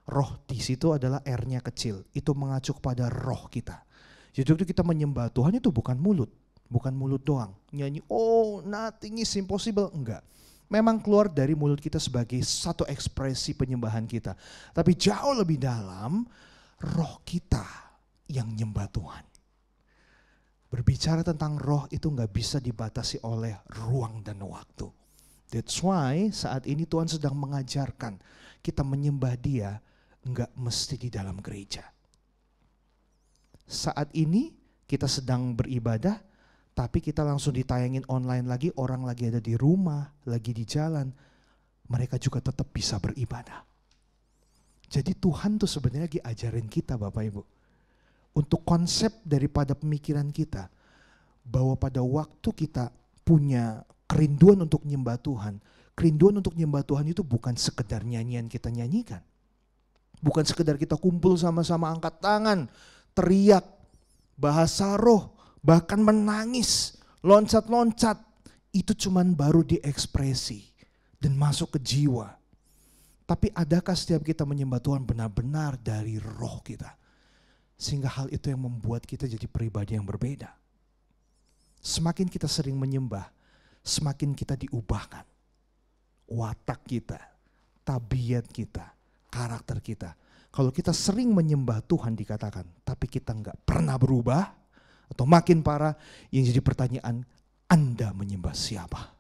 Roh di situ adalah R-nya kecil. Itu mengacu kepada roh kita. Jadi waktu kita menyembah Tuhan itu bukan mulut. Bukan mulut doang. Nyanyi, oh nothing is impossible. Enggak. Memang keluar dari mulut kita sebagai satu ekspresi penyembahan kita. Tapi jauh lebih dalam, roh kita yang nyembah Tuhan. Berbicara tentang roh itu gak bisa dibatasi oleh ruang dan waktu. That's why saat ini Tuhan sedang mengajarkan kita menyembah Dia gak mesti di dalam gereja. Saat ini kita sedang beribadah, tapi kita langsung ditayangin online lagi, orang lagi ada di rumah, lagi di jalan, mereka juga tetap bisa beribadah. Jadi Tuhan tuh sebenarnya lagi ajarin kita Bapak Ibu. Untuk konsep daripada pemikiran kita, bahwa pada waktu kita punya kerinduan untuk nyembah Tuhan, kerinduan untuk nyembah Tuhan itu bukan sekedar nyanyian kita nyanyikan. Bukan sekedar kita kumpul sama-sama angkat tangan, teriak, bahasa roh, bahkan menangis, loncat-loncat. Itu cuman baru diekspresi dan masuk ke jiwa. Tapi adakah setiap kita menyembah Tuhan benar-benar dari roh kita? Sehingga hal itu yang membuat kita jadi pribadi yang berbeda. Semakin kita sering menyembah, semakin kita diubahkan. Watak kita, tabiat kita, karakter kita. Kalau kita sering menyembah Tuhan dikatakan, tapi kita enggak pernah berubah, atau makin parah, yang jadi pertanyaan, Anda menyembah siapa?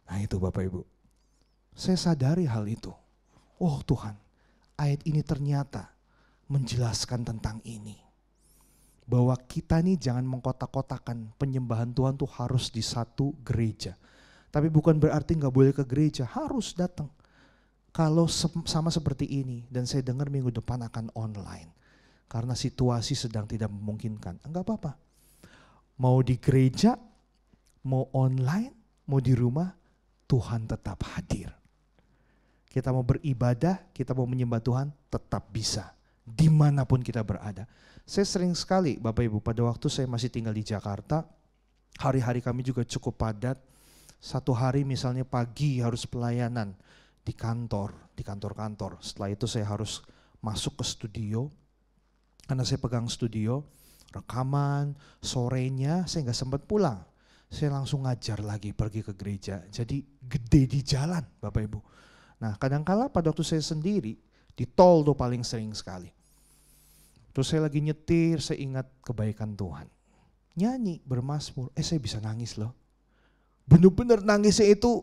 Nah itu Bapak Ibu. Saya sadari hal itu. Oh Tuhan, ayat ini ternyata menjelaskan tentang ini. Bahwa kita nih jangan mengkotak-kotakan penyembahan Tuhan tuh harus di satu gereja. Tapi bukan berarti gak boleh ke gereja, harus datang. Kalau sama seperti ini, dan saya dengar minggu depan akan online. Karena situasi sedang tidak memungkinkan, enggak apa-apa. Mau di gereja, mau online, mau di rumah, Tuhan tetap hadir. Kita mau beribadah, kita mau menyembah Tuhan, tetap bisa. Dimanapun kita berada. Saya sering sekali Bapak Ibu pada waktu saya masih tinggal di Jakarta, hari-hari kami juga cukup padat. Satu hari misalnya pagi harus pelayanan di kantor-kantor. Setelah itu saya harus masuk ke studio, karena saya pegang studio, rekaman, sorenya saya gak sempat pulang. Saya langsung ngajar lagi pergi ke gereja, jadi gede di jalan Bapak Ibu. Nah kadangkala pada waktu saya sendiri, di tol tuh paling sering sekali. Terus saya lagi nyetir, saya ingat kebaikan Tuhan. Nyanyi, bermazmur, saya bisa nangis loh. Bener-bener nangisnya itu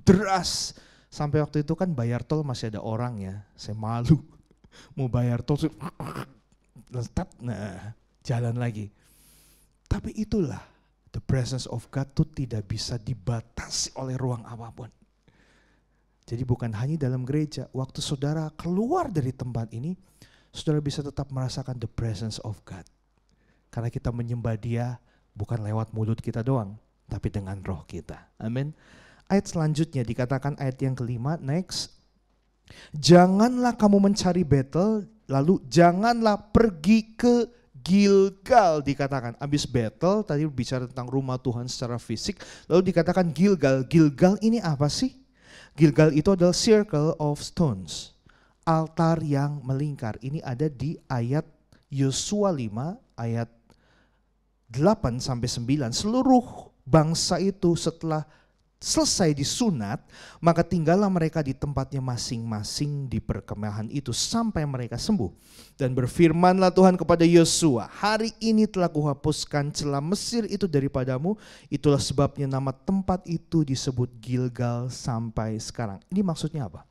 deras. Sampai waktu itu kan bayar tol masih ada orang ya, saya malu. Mau bayar tol, jalan lagi. Tapi itulah, the presence of God tuh tidak bisa dibatasi oleh ruang apapun. Jadi bukan hanya dalam gereja, waktu saudara keluar dari tempat ini, saudara bisa tetap merasakan the presence of God. Karena kita menyembah Dia bukan lewat mulut kita doang, tapi dengan roh kita. Amin. Ayat selanjutnya dikatakan ayat yang kelima, next. Janganlah kamu mencari battle, lalu janganlah pergi ke Gilgal dikatakan. Habis battle, tadi bicara tentang rumah Tuhan secara fisik, lalu dikatakan Gilgal. Gilgal ini apa sih? Gilgal itu adalah circle of stones. Altar yang melingkar. Ini ada di ayat Yosua 5 ayat 8 sampai 9. Seluruh bangsa itu setelah selesai disunat, maka tinggallah mereka di tempatnya masing-masing di perkemahan itu sampai mereka sembuh. Dan berfirmanlah Tuhan kepada Yosua, hari ini telah kuhapuskan celah Mesir itu daripadamu, itulah sebabnya nama tempat itu disebut Gilgal sampai sekarang. Ini maksudnya apa?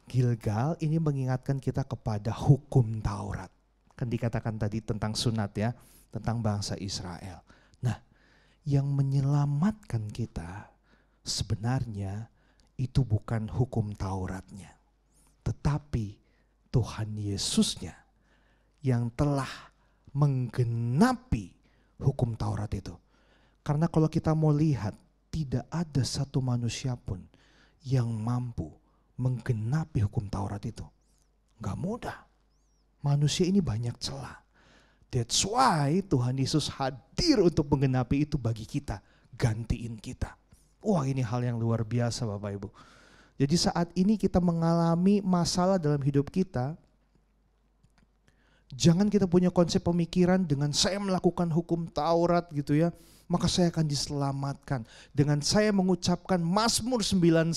Gilgal ini mengingatkan kita kepada hukum Taurat. Kan dikatakan tadi tentang sunat ya, tentang bangsa Israel. Nah, yang menyelamatkan kita sebenarnya itu bukan hukum Tauratnya, tetapi Tuhan Yesusnya yang telah menggenapi hukum Taurat itu. Karena kalau kita mau lihat, tidak ada satu manusia pun yang mampu menggenapi hukum Taurat itu. Gak mudah. Manusia ini banyak celah. That's why Tuhan Yesus hadir untuk menggenapi itu bagi kita, gantiin kita. Wah, ini hal yang luar biasa Bapak Ibu. Jadi saat ini kita mengalami masalah dalam hidup kita, jangan kita punya konsep pemikiran dengan saya melakukan hukum Taurat gitu ya, maka saya akan diselamatkan. Dengan saya mengucapkan Mazmur 91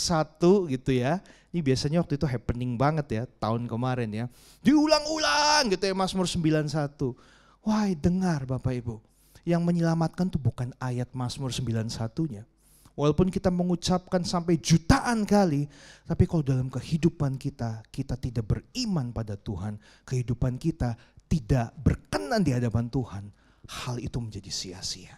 gitu ya. Ini biasanya waktu itu happening banget ya, tahun kemarin ya. Diulang-ulang gitu ya Mazmur 91. Wah, dengar Bapak Ibu. Yang menyelamatkan tuh bukan ayat Mazmur 91-nya. Walaupun kita mengucapkan sampai jutaan kali, tapi kalau dalam kehidupan kita, kita tidak beriman pada Tuhan, kehidupan kita tidak berkenan di hadapan Tuhan, hal itu menjadi sia-sia.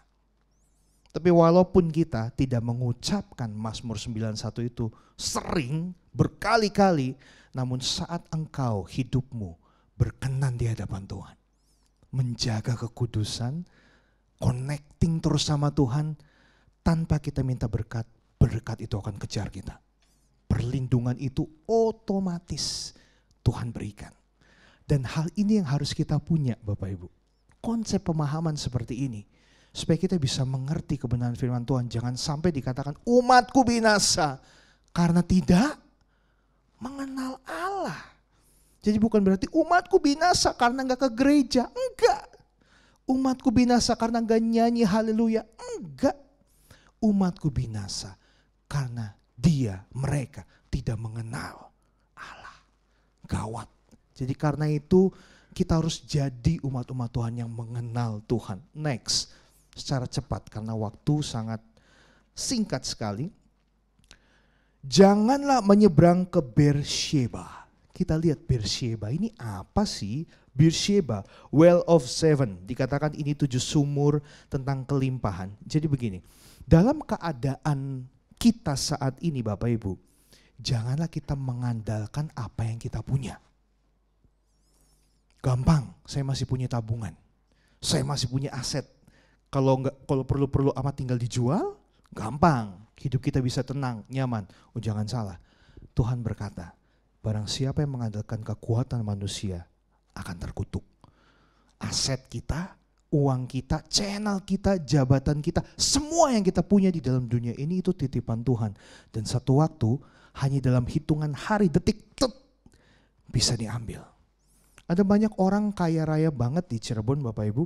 Tapi walaupun kita tidak mengucapkan Mazmur 91 itu sering, berkali-kali, namun saat engkau hidupmu berkenan di hadapan Tuhan, menjaga kekudusan, connecting terus sama Tuhan, tanpa kita minta berkat, berkat itu akan kejar kita. Perlindungan itu otomatis Tuhan berikan. Dan hal ini yang harus kita punya Bapak Ibu. Konsep pemahaman seperti ini. Supaya kita bisa mengerti kebenaran firman Tuhan. Jangan sampai dikatakan umatku binasa karena tidak mengenal Allah. Jadi bukan berarti umatku binasa karena enggak ke gereja. Enggak. Umatku binasa karena enggak nyanyi haleluya. Enggak. Umatku binasa karena mereka tidak mengenal Allah. Gawat. Jadi karena itu kita harus jadi umat-umat Tuhan yang mengenal Tuhan. Next, secara cepat karena waktu sangat singkat sekali. Janganlah menyeberang ke Beersheba. Kita lihat Beersheba ini apa sih? Beersheba, well of seven. Dikatakan ini 7 sumur tentang kelimpahan. Jadi begini. Dalam keadaan kita saat ini Bapak Ibu, janganlah kita mengandalkan apa yang kita punya. Gampang, saya masih punya tabungan. Saya masih punya aset. Kalau perlu amat tinggal dijual, gampang. Hidup kita bisa tenang, nyaman. Oh jangan salah. Tuhan berkata, barang siapa yang mengandalkan kekuatan manusia akan terkutuk. Aset kita, uang kita, channel kita, jabatan kita, semua yang kita punya di dalam dunia ini itu titipan Tuhan. Dan satu waktu hanya dalam hitungan hari, detik, bisa diambil. Ada banyak orang kaya raya banget di Cirebon Bapak Ibu.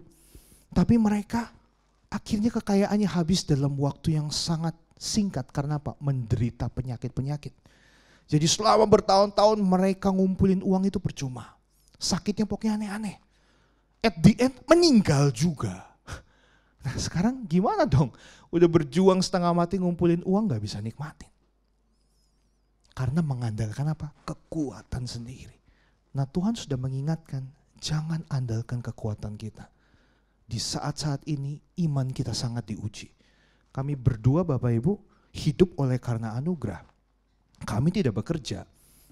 Tapi mereka akhirnya kekayaannya habis dalam waktu yang sangat singkat. Karena apa? Menderita penyakit-penyakit. Jadi selama bertahun-tahun mereka ngumpulin uang itu percuma. Sakitnya pokoknya aneh-aneh. At the end meninggal juga. Nah sekarang gimana dong? Udah berjuang setengah mati ngumpulin uang gak bisa nikmatin. Karena mengandalkan apa? Kekuatan sendiri. Nah Tuhan sudah mengingatkan, jangan andalkan kekuatan kita. Di saat-saat ini iman kita sangat diuji. Kami berdua Bapak Ibu hidup oleh karena anugerah. Kami tidak bekerja.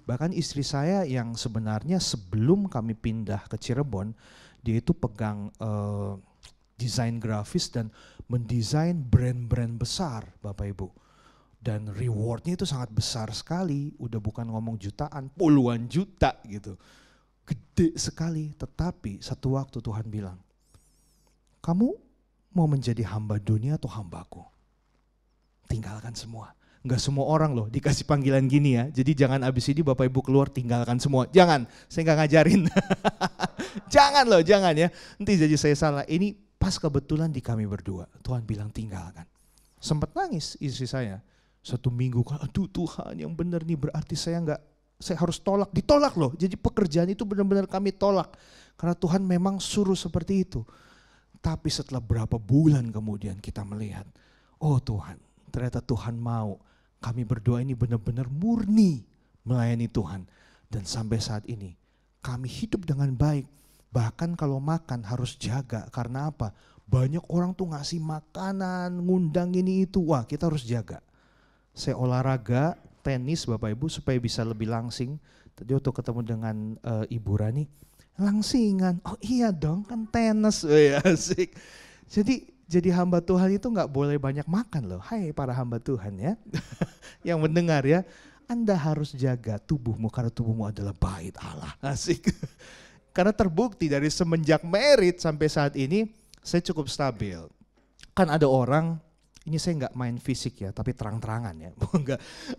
Bahkan istri saya yang sebenarnya sebelum kami pindah ke Cirebon, dia itu pegang desain grafis dan mendesain brand-brand besar Bapak Ibu. Dan rewardnya itu sangat besar sekali, udah bukan ngomong jutaan, puluhan juta gitu. Gede sekali, tetapi satu waktu Tuhan bilang, kamu mau menjadi hamba dunia atau hambaku? Tinggalkan semua. Enggak semua orang loh dikasih panggilan gini ya. Jadi jangan abis ini Bapak Ibu keluar tinggalkan semua. Jangan, saya nggak ngajarin. Jangan loh, jangan ya. Nanti jadi saya salah. Ini pas kebetulan di kami berdua. Tuhan bilang tinggalkan. Sempat nangis istri saya. 1 minggu kan, aduh Tuhan yang benar nih berarti saya harus tolak. Ditolak loh. Jadi pekerjaan itu benar-benar kami tolak. Karena Tuhan memang suruh seperti itu. Tapi setelah berapa bulan kemudian kita melihat, oh Tuhan, ternyata Tuhan mau kami berdua ini benar-benar murni melayani Tuhan. Dan sampai saat ini kami hidup dengan baik. Bahkan kalau makan harus jaga. Karena apa? Banyak orang tuh ngasih makanan, ngundang ini itu. Wah, kita harus jaga. Saya olahraga, tenis Bapak Ibu supaya bisa lebih langsing. Tadi waktu ketemu dengan Ibu Rani, langsingan. Oh iya dong kan tenis. Oh iya, asik. Jadi hamba Tuhan itu gak boleh banyak makan loh. Hai para hamba Tuhan ya. Yang mendengar ya. Anda harus jaga tubuhmu karena tubuhmu adalah bait Allah. Asik. Karena terbukti dari semenjak merit sampai saat ini saya cukup stabil. Kan ada orang, ini saya gak main fisik ya tapi terang-terangan ya.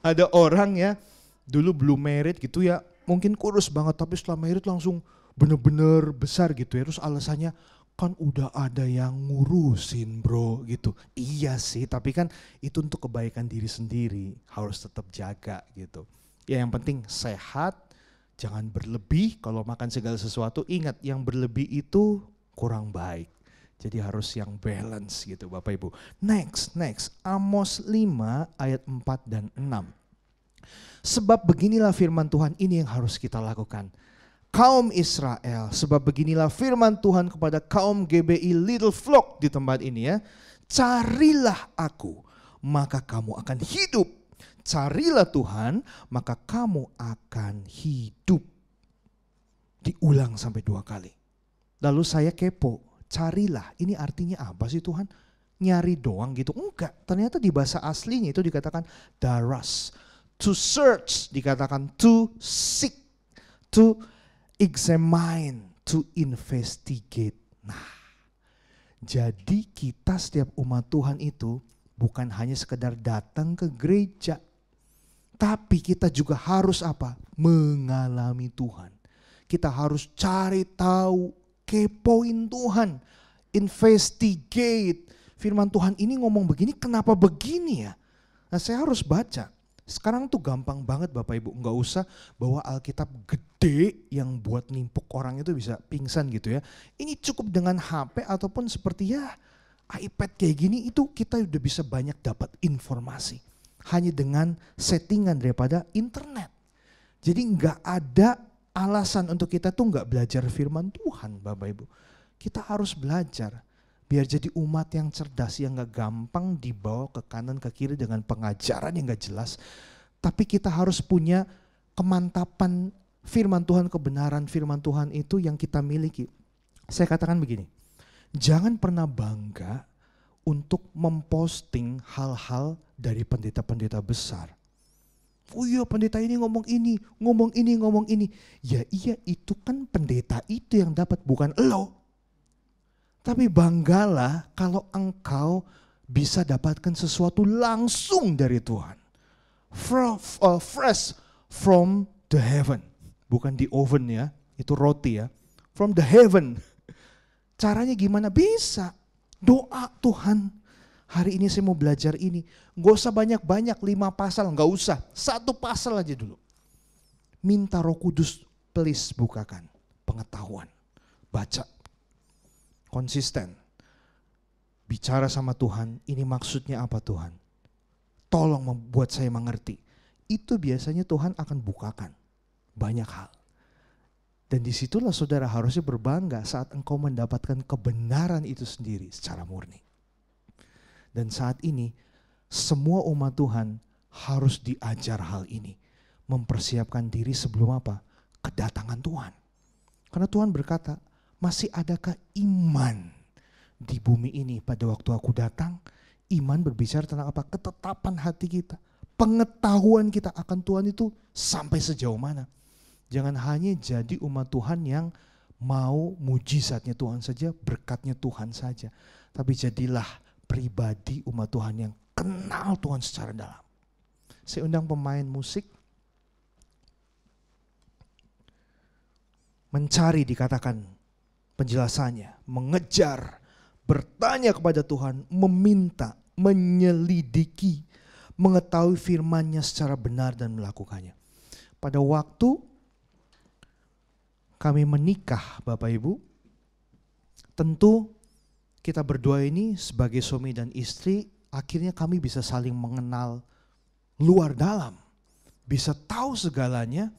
Ada orang ya dulu belum merit gitu ya. Mungkin kurus banget tapi setelah merit langsung bener-bener besar gitu ya. Terus alasannya, kan udah ada yang ngurusin bro gitu. Iya sih, tapi kan itu untuk kebaikan diri sendiri. Harus tetap jaga gitu. Ya yang penting sehat, jangan berlebih. Kalau makan segala sesuatu, ingat yang berlebih itu kurang baik. Jadi harus yang balance gitu Bapak Ibu. Next. Amos 5 ayat 4 dan 6. Sebab beginilah firman Tuhan, ini yang harus kita lakukan. Kaum Israel, sebab beginilah firman Tuhan kepada kaum GBI Little Flock di tempat ini ya. Carilah aku, maka kamu akan hidup. Carilah Tuhan, maka kamu akan hidup. Diulang sampai 2 kali. Lalu saya kepo, carilah, ini artinya apa sih Tuhan? Nyari doang gitu? Enggak, ternyata di bahasa aslinya itu dikatakan daras. To search, dikatakan to seek, to examine, to investigate. Nah, jadi kita setiap umat Tuhan itu bukan hanya sekedar datang ke gereja, tapi kita juga harus apa? Mengalami Tuhan. Kita harus cari tahu, kepoin Tuhan, investigate. Firman Tuhan ini ngomong begini, kenapa begini ya? Nah, saya harus baca. Sekarang tuh gampang banget Bapak Ibu, nggak usah bawa Alkitab gede yang buat nimpuk orang itu bisa pingsan gitu ya. Ini cukup dengan HP ataupun seperti ya iPad kayak gini, itu kita udah bisa banyak dapat informasi. Hanya dengan settingan daripada internet. Jadi nggak ada alasan untuk kita tuh nggak belajar firman Tuhan Bapak Ibu. Kita harus belajar. Biar jadi umat yang cerdas, yang gak gampang dibawa ke kanan ke kiri dengan pengajaran yang gak jelas. Tapi kita harus punya kemantapan firman Tuhan, kebenaran firman Tuhan itu yang kita miliki. Saya katakan begini, jangan pernah bangga untuk memposting hal-hal dari pendeta-pendeta besar. Oh iya pendeta ini ngomong ini. Ya iya itu kan pendeta itu yang dapat, bukan elo. Tapi banggalah kalau engkau bisa dapatkan sesuatu langsung dari Tuhan. Fresh from the heaven. Bukan di oven ya, itu roti ya. From the heaven. Caranya gimana? Bisa. Doa Tuhan. Hari ini saya mau belajar ini. Gak usah banyak-banyak 5 pasal, gak usah. 1 pasal aja dulu. Minta Roh Kudus please bukakan pengetahuan. Baca. Konsisten. Bicara sama Tuhan, ini maksudnya apa Tuhan? Tolong membuat saya mengerti. Itu biasanya Tuhan akan bukakan banyak hal. Dan disitulah saudara harusnya berbangga saat engkau mendapatkan kebenaran itu sendiri secara murni. Dan saat ini semua umat Tuhan harus diajar hal ini. Mempersiapkan diri sebelum apa? Kedatangan Tuhan. Karena Tuhan berkata, masih adakah iman di bumi ini pada waktu aku datang? Iman berbicara tentang apa? Ketetapan hati kita. Pengetahuan kita akan Tuhan itu sampai sejauh mana. Jangan hanya jadi umat Tuhan yang mau mujizatnya Tuhan saja, berkatnya Tuhan saja. Tapi jadilah pribadi umat Tuhan yang kenal Tuhan secara dalam. Saya undang pemain musik. Mencari dikatakan penjelasannya, mengejar, bertanya kepada Tuhan, meminta, menyelidiki, mengetahui firman-Nya secara benar dan melakukannya. Pada waktu kami menikah Bapak Ibu, tentu kita berdua ini sebagai suami dan istri, akhirnya kami bisa saling mengenal luar dalam. Bisa tahu segalanya,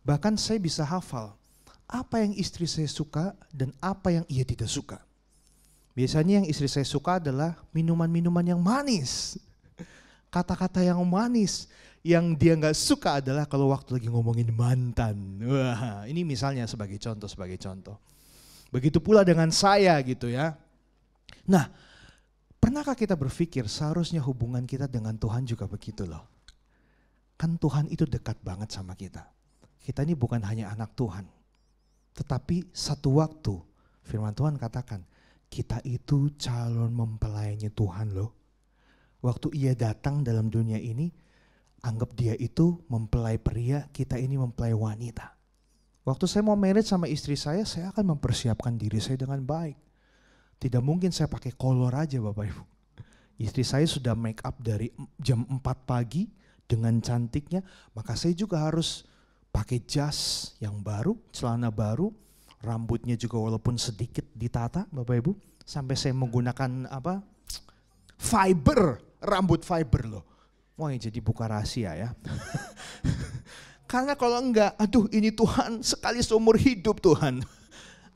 bahkan saya bisa hafal apa yang istri saya suka dan apa yang ia tidak suka. Biasanya yang istri saya suka adalah minuman-minuman yang manis. Kata-kata yang manis. Yang dia gak suka adalah kalau waktu lagi ngomongin mantan. Wah, ini misalnya sebagai contoh. Begitu pula dengan saya gitu ya. Nah, pernahkah kita berpikir seharusnya hubungan kita dengan Tuhan juga begitu loh. Kan Tuhan itu dekat banget sama kita. Kita ini bukan hanya anak Tuhan. Tetapi satu waktu firman Tuhan katakan, kita itu calon mempelainya Tuhan loh. Waktu ia datang dalam dunia ini, anggap dia itu mempelai pria, kita ini mempelai wanita. Waktu saya mau married sama istri saya akan mempersiapkan diri saya dengan baik. Tidak mungkin saya pakai kolor aja Bapak Ibu. Istri saya sudah make up dari jam 4 pagi dengan cantiknya, maka saya juga harus pakai jas yang baru, celana baru, rambutnya juga walaupun sedikit ditata Bapak Ibu. Sampai saya menggunakan fiber, rambut fiber loh. Wah jadi buka rahasia ya. Karena kalau enggak, aduh ini Tuhan sekali seumur hidup Tuhan.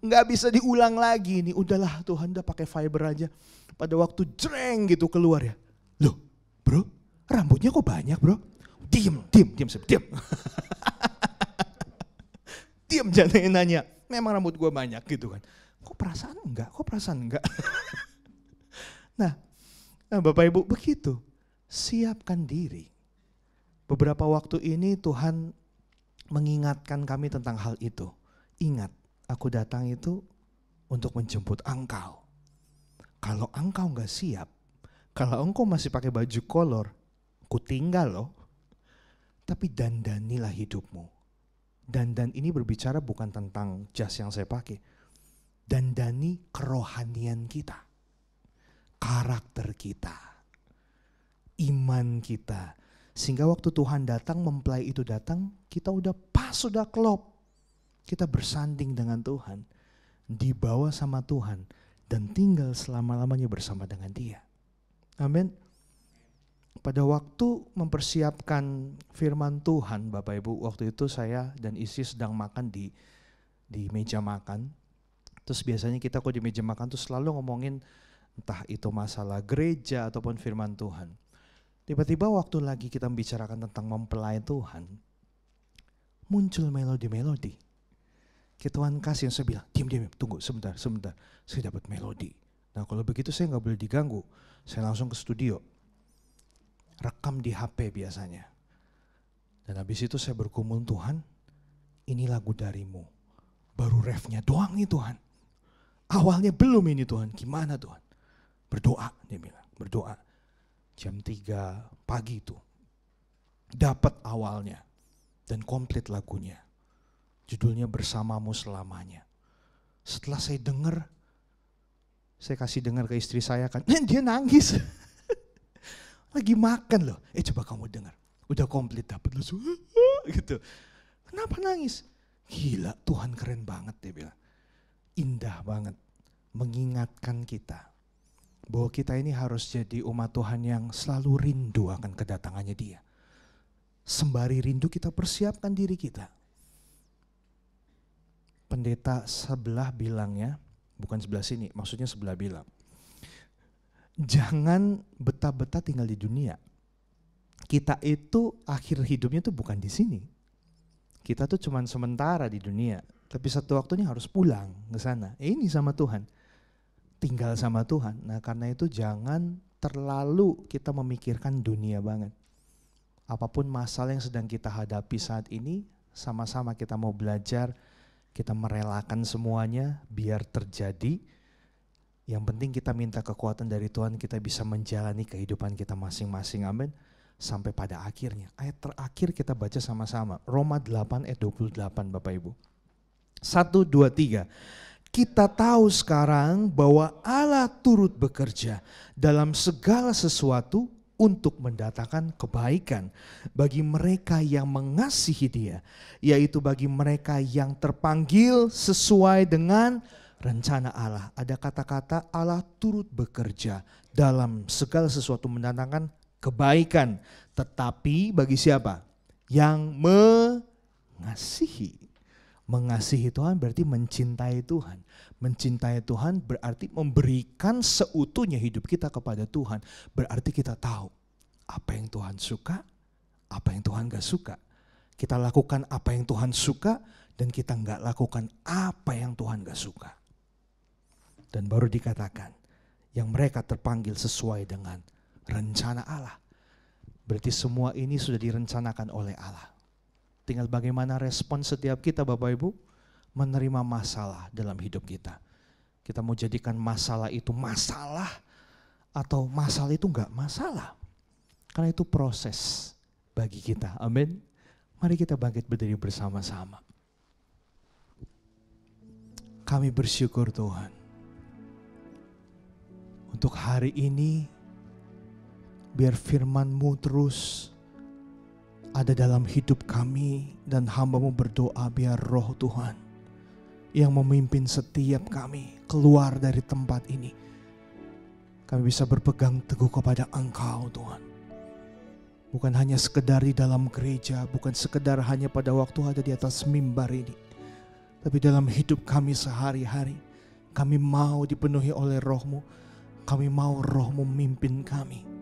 Enggak bisa diulang lagi nih, udahlah Tuhan udah pakai fiber aja. Pada waktu jreng gitu keluar ya. Loh bro, rambutnya kok banyak bro? Diam. Diam jangan nanya, memang rambut gue banyak gitu kan. Kok perasaan enggak? Nah Bapak Ibu begitu, siapkan diri. Beberapa waktu ini Tuhan mengingatkan kami tentang hal itu. Ingat, aku datang itu untuk menjemput engkau. Kalau engkau enggak siap, kalau engkau masih pakai baju kolor, ku tinggal loh. Tapi dandanilah hidupmu. Dandan ini berbicara bukan tentang jas yang saya pakai. Dandani kerohanian kita. Karakter kita. Iman kita. Sehingga waktu Tuhan datang, mempelai itu datang, kita udah pas, udah klop. Kita bersanding dengan Tuhan. Dibawa sama Tuhan. Dan tinggal selama-lamanya bersama dengan Dia. Amin. Pada waktu mempersiapkan firman Tuhan, Bapak Ibu, waktu itu saya dan istri sedang makan di meja makan. Terus biasanya kita kok di meja makan tuh selalu ngomongin entah itu masalah gereja ataupun firman Tuhan. Tiba-tiba waktu lagi kita membicarakan tentang mempelai Tuhan, muncul melodi-melodi. Tuhan kasih yang saya bilang, diam, tunggu sebentar, saya dapat melodi. Nah kalau begitu saya gak boleh diganggu, saya langsung ke studio. Rekam di HP biasanya. Dan habis itu saya bergumul, Tuhan ini lagu darimu. Baru refnya doang nih Tuhan. Awalnya belum ini Tuhan, gimana Tuhan? Berdoa, dia bilang, berdoa. Jam 3 pagi itu. Dapat awalnya dan komplit lagunya. Judulnya Bersamamu Selamanya. Setelah saya dengar, saya kasih dengar ke istri saya kan, dia nangis. Lagi makan loh, coba kamu dengar, udah komplit dapat loh, gitu. Kenapa nangis? Gila, Tuhan keren banget dia bilang. Indah banget, mengingatkan kita bahwa kita ini harus jadi umat Tuhan yang selalu rindu akan kedatangannya Dia. Sembari rindu kita persiapkan diri kita. Pendeta sebelah bilangnya, bukan sebelah sini, maksudnya sebelah bilang. Jangan betah-betah tinggal di dunia. Kita itu akhir hidupnya tuh bukan di sini. Kita tuh cuman sementara di dunia. Tapi satu waktunya harus pulang ke sana. Ini sama Tuhan. Tinggal sama Tuhan. Nah karena itu jangan terlalu kita memikirkan dunia banget. Apapun masalah yang sedang kita hadapi saat ini, sama-sama kita mau belajar Kita merelakan semuanya biar terjadi. Yang penting kita minta kekuatan dari Tuhan, kita bisa menjalani kehidupan kita masing-masing, amin. Sampai pada akhirnya, ayat terakhir kita baca sama-sama, Roma 8 ayat 28 Bapak Ibu. 1, 2, 3. Kita tahu sekarang bahwa Allah turut bekerja dalam segala sesuatu untuk mendatangkan kebaikan bagi mereka yang mengasihi Dia, yaitu bagi mereka yang terpanggil sesuai dengan rencana Allah. Ada kata-kata Allah turut bekerja dalam segala sesuatu mendatangkan kebaikan, tetapi bagi siapa? Yang mengasihi. Mengasihi Tuhan berarti mencintai Tuhan. Mencintai Tuhan berarti memberikan seutuhnya hidup kita kepada Tuhan. Berarti kita tahu apa yang Tuhan suka, apa yang Tuhan gak suka. Kita lakukan apa yang Tuhan suka dan kita gak lakukan apa yang Tuhan gak suka. Dan baru dikatakan yang mereka terpanggil sesuai dengan rencana Allah. Berarti semua ini sudah direncanakan oleh Allah. Tinggal bagaimana respon setiap kita Bapak Ibu menerima masalah dalam hidup kita. Kita mau jadikan masalah itu masalah atau masalah itu enggak masalah. Karena itu proses bagi kita. Amin. Mari kita bangkit berdiri bersama-sama. Kami bersyukur Tuhan. Untuk hari ini biar firman-Mu terus ada dalam hidup kami dan hamba-Mu berdoa biar roh Tuhan yang memimpin setiap kami keluar dari tempat ini. Kami bisa berpegang teguh kepada Engkau Tuhan. Bukan hanya sekedar di dalam gereja, bukan sekedar hanya pada waktu ada di atas mimbar ini. Tapi dalam hidup kami sehari-hari, kami mau dipenuhi oleh roh-Mu. Kami mau roh-Mu memimpin kami.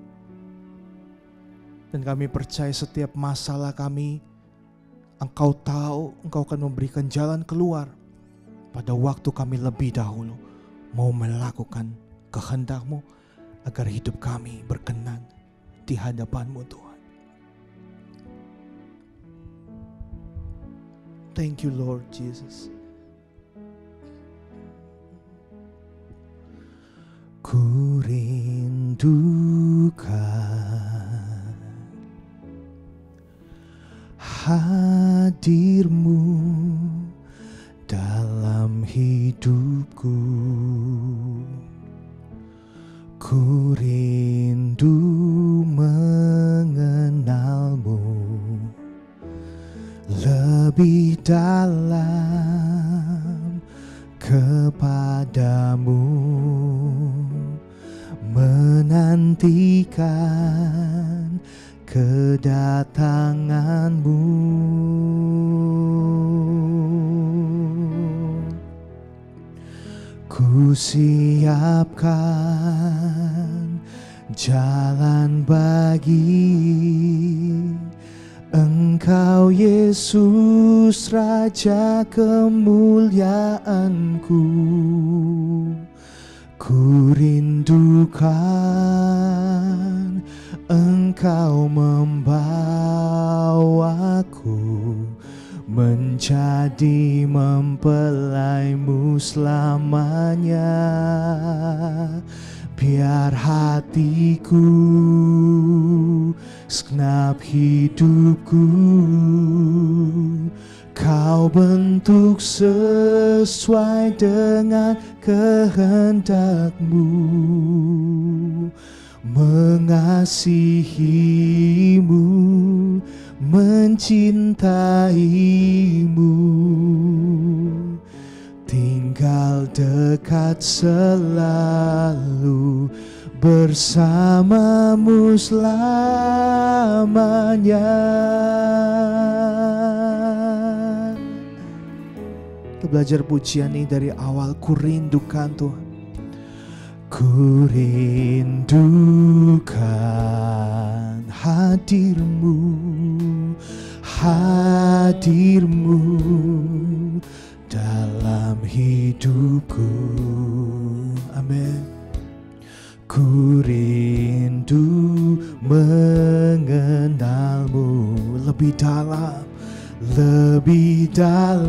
Dan kami percaya setiap masalah kami, Engkau tahu, Engkau akan memberikan jalan keluar. Pada waktu kami lebih dahulu mau melakukan kehendak-Mu agar hidup kami berkenan di hadapan-Mu Tuhan. Thank you Lord Jesus. Ku rindukan hadir-Mu dalam hidupku. Ku rindu mengenal-Mu lebih dalam kepadamu, menantikan kedatangan-Mu. Ku siapkan jalan bagi Engkau Yesus Raja kemuliaanku. Ku rindukan Engkau membawaku menjadi mempelai-Mu selamanya. Biar hatiku, segenap hidupku Kau bentuk sesuai dengan kehendak-Mu. Mengasihi-Mu, mencintaimu, tinggal dekat selalu bersamamu selamanya. Kita belajar pujian ini dari awal. Ku rindukan Tuhan. Ku rindukan hadir-Mu, hadir-Mu dalam hidupku. Amin. Ku rindu mengenal-Mu lebih dalam, lebih dalam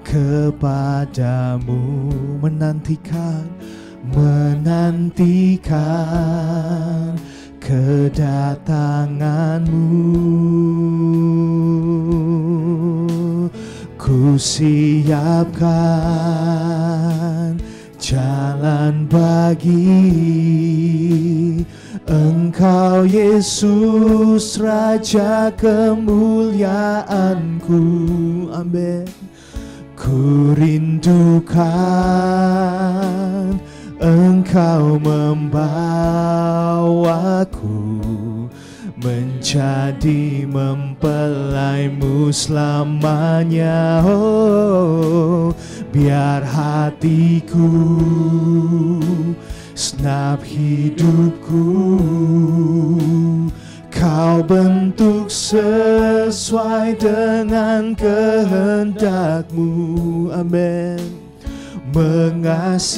kepadamu, menantikan kedatanganmu. Ku siapkan jalan bagi Engkau Yesus, Raja kemuliaanku. Amin. Ku rindukan Engkau membawaku menjadi mempelaimu selamanya. Oh, biar hatiku, segenap hidupku Kau bentuk sesuai dengan kehendak-Mu. Amin. Mengasihimu,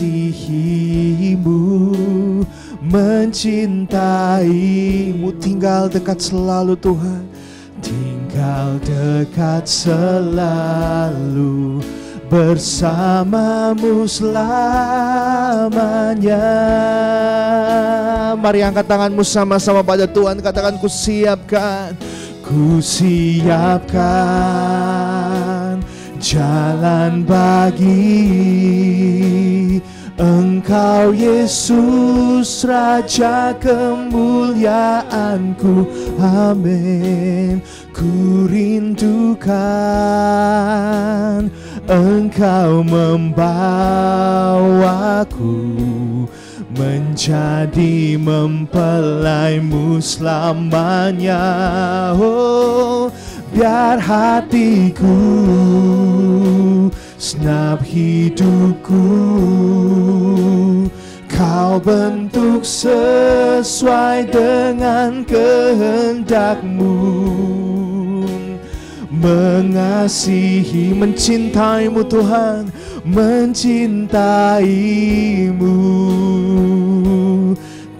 mencintaimu, tinggal dekat selalu Tuhan, tinggal dekat selalu, bersamamu selamanya. Mari angkat tanganmu sama-sama pada Tuhan, katakan ku siapkan jalan bagi Engkau Yesus, Raja kemuliaanku. Amin. Ku rindukan Engkau membawaku menjadi mempelaimu selamanya. Oh, biar hatiku, segenap hidupku Kau bentuk sesuai dengan kehendak-Mu. Mengasihi, mencintaimu Tuhan, mencintaimu,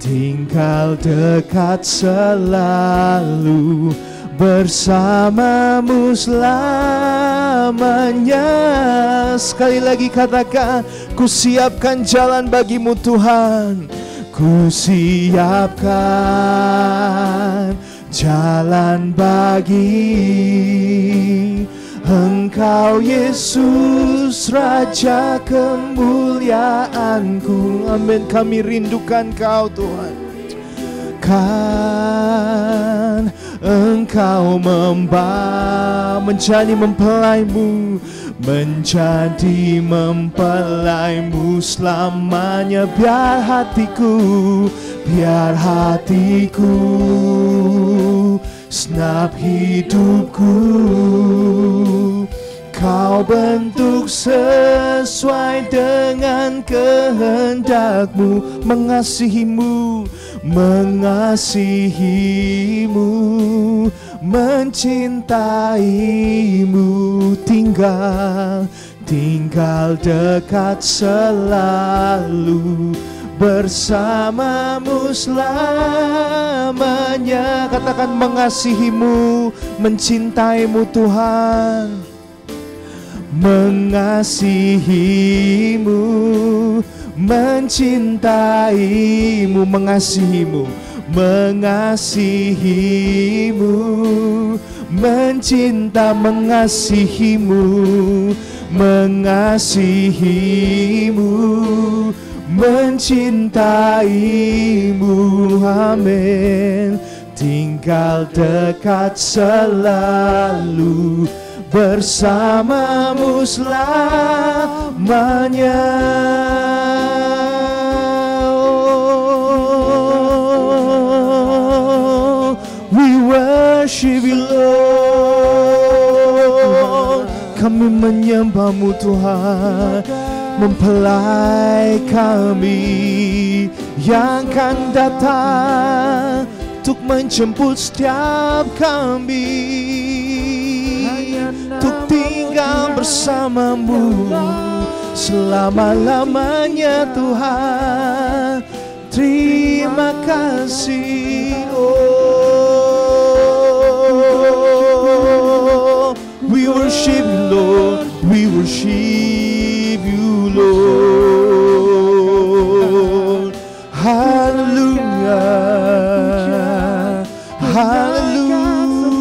tinggal dekat selalu, bersamamu selamanya. Sekali lagi katakan, ku siapkan jalan bagimu Tuhan. Ku siapkan jalan bagi Engkau Yesus, Raja kemuliaanku. Amin. Kami rindukan Kau Tuhan. Kan Engkau menjadi mempelaimu, menjadi mempelaimu selamanya. Biar hatiku, segenap hidupku Kau bentuk sesuai dengan kehendak-Mu. Mengasihimu, mencintaimu, tinggal dekat selalu, bersamamu selamanya. Katakan, mengasihimu, mencintaimu Tuhan. Mengasihimu, mencintaimu, mengasihimu, mencintaimu. Amin. Tinggal dekat selalu, bersamamu selamanya. Oh, we worship you Lord. Kami menyembah-Mu Tuhan, mempelai kami yang akan datang untuk menjemput setiap kami, untuk tinggal bersama-Mu selama-lamanya Tuhan. Terima kasih. Oh, worship you, Lord. Hallelujah, hallelujah.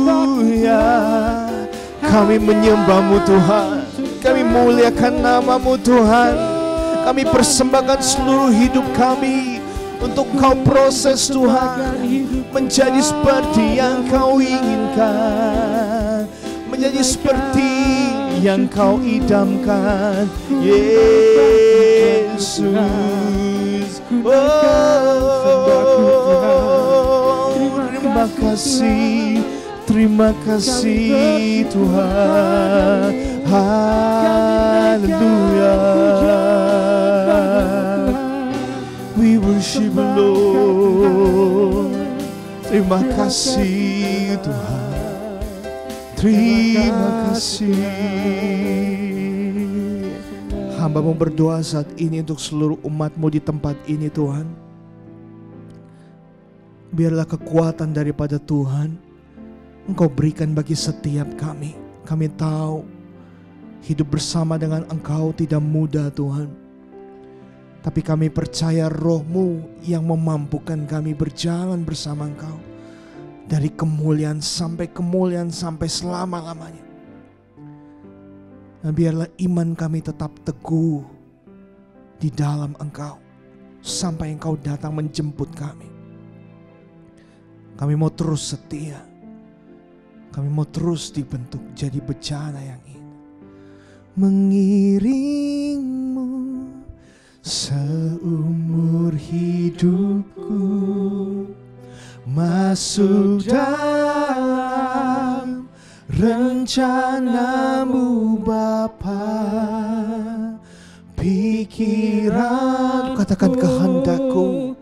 Kami menyembah-Mu Tuhan, kami muliakan nama-Mu Tuhan. Kami persembahkan seluruh hidup kami untuk Kau proses Tuhan, menjadi seperti yang Kau inginkan, menjadi seperti yang Kau idamkan, Yesus. Oh, terima kasih Tuhan. Haleluya. We worship you, Lord. Terima kasih Tuhan. Terima kasih. Hamba-Mu berdoa saat ini untuk seluruh umat-Mu di tempat ini Tuhan. Biarlah kekuatan daripada Tuhan Engkau berikan bagi setiap kami. Kami tahu hidup bersama dengan Engkau tidak mudah Tuhan. Tapi kami percaya Roh-Mu yang memampukan kami berjalan bersama Engkau. Dari kemuliaan sampai selama-lamanya. Dan biarlah iman kami tetap teguh di dalam Engkau. Sampai Engkau datang menjemput kami. Kami mau terus setia. Kami mau terus dibentuk jadi bejana yang indah. Mengiring-Mu seumur hidupku, masuk dalam rencana-Mu Bapa. Pikiran, katakan kehendakku,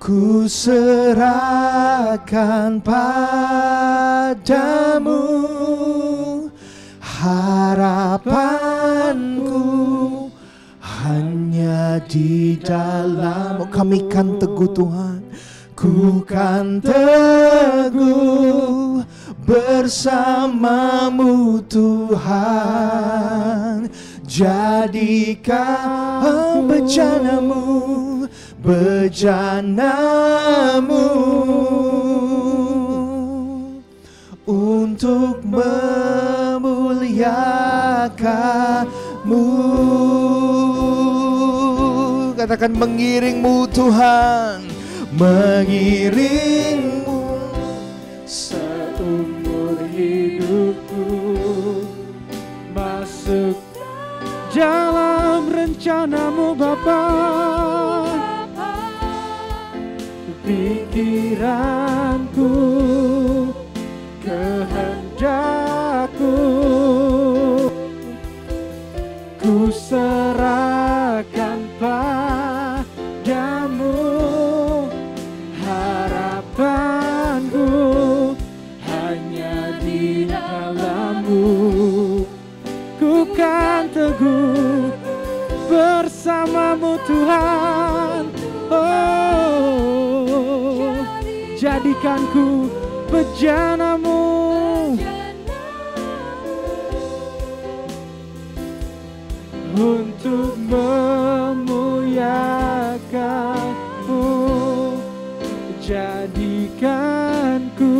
ku serahkan padamu. Harapanku hanya di dalam. Kami kan teguh Tuhan, ku kan teguh bersama-Mu Tuhan. Jadikan bejana-Mu untuk memuliakan-Mu. Katakan mengiring-Mu Tuhan, mengiring-Mu seumur hidupku, masuk dalam rencana-Mu Bapa. Pikiranku, kehendakku, ku serahkan padamu. Harapanku hanya di dalam-Mu. Ku kan teguh bersama-Mu Tuhan. Oh, jadikan ku bejana-Mu untuk memuliakan-Mu. Jadikan ku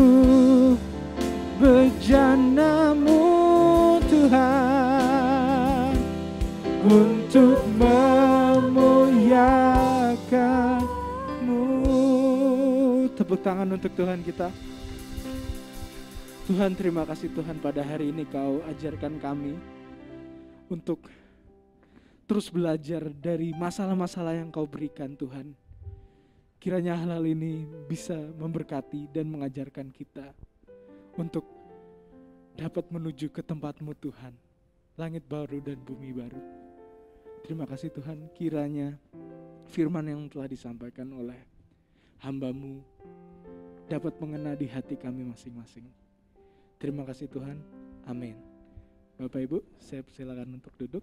bejana-Mu Tuhan untuk memuliakan-Mu. Tepuk tangan untuk Tuhan kita. Tuhan, terima kasih Tuhan, pada hari ini Kau ajarkan kami untuk terus belajar dari masalah-masalah yang Kau berikan Tuhan. Kiranya hal-hal ini bisa memberkati dan mengajarkan kita untuk dapat menuju ke tempat-Mu Tuhan, langit baru dan bumi baru. Terima kasih Tuhan, kiranya firman yang telah disampaikan oleh hamba-Mu dapat mengena di hati kami masing-masing. Terima kasih Tuhan, amin. Bapak Ibu, saya persilakan untuk duduk.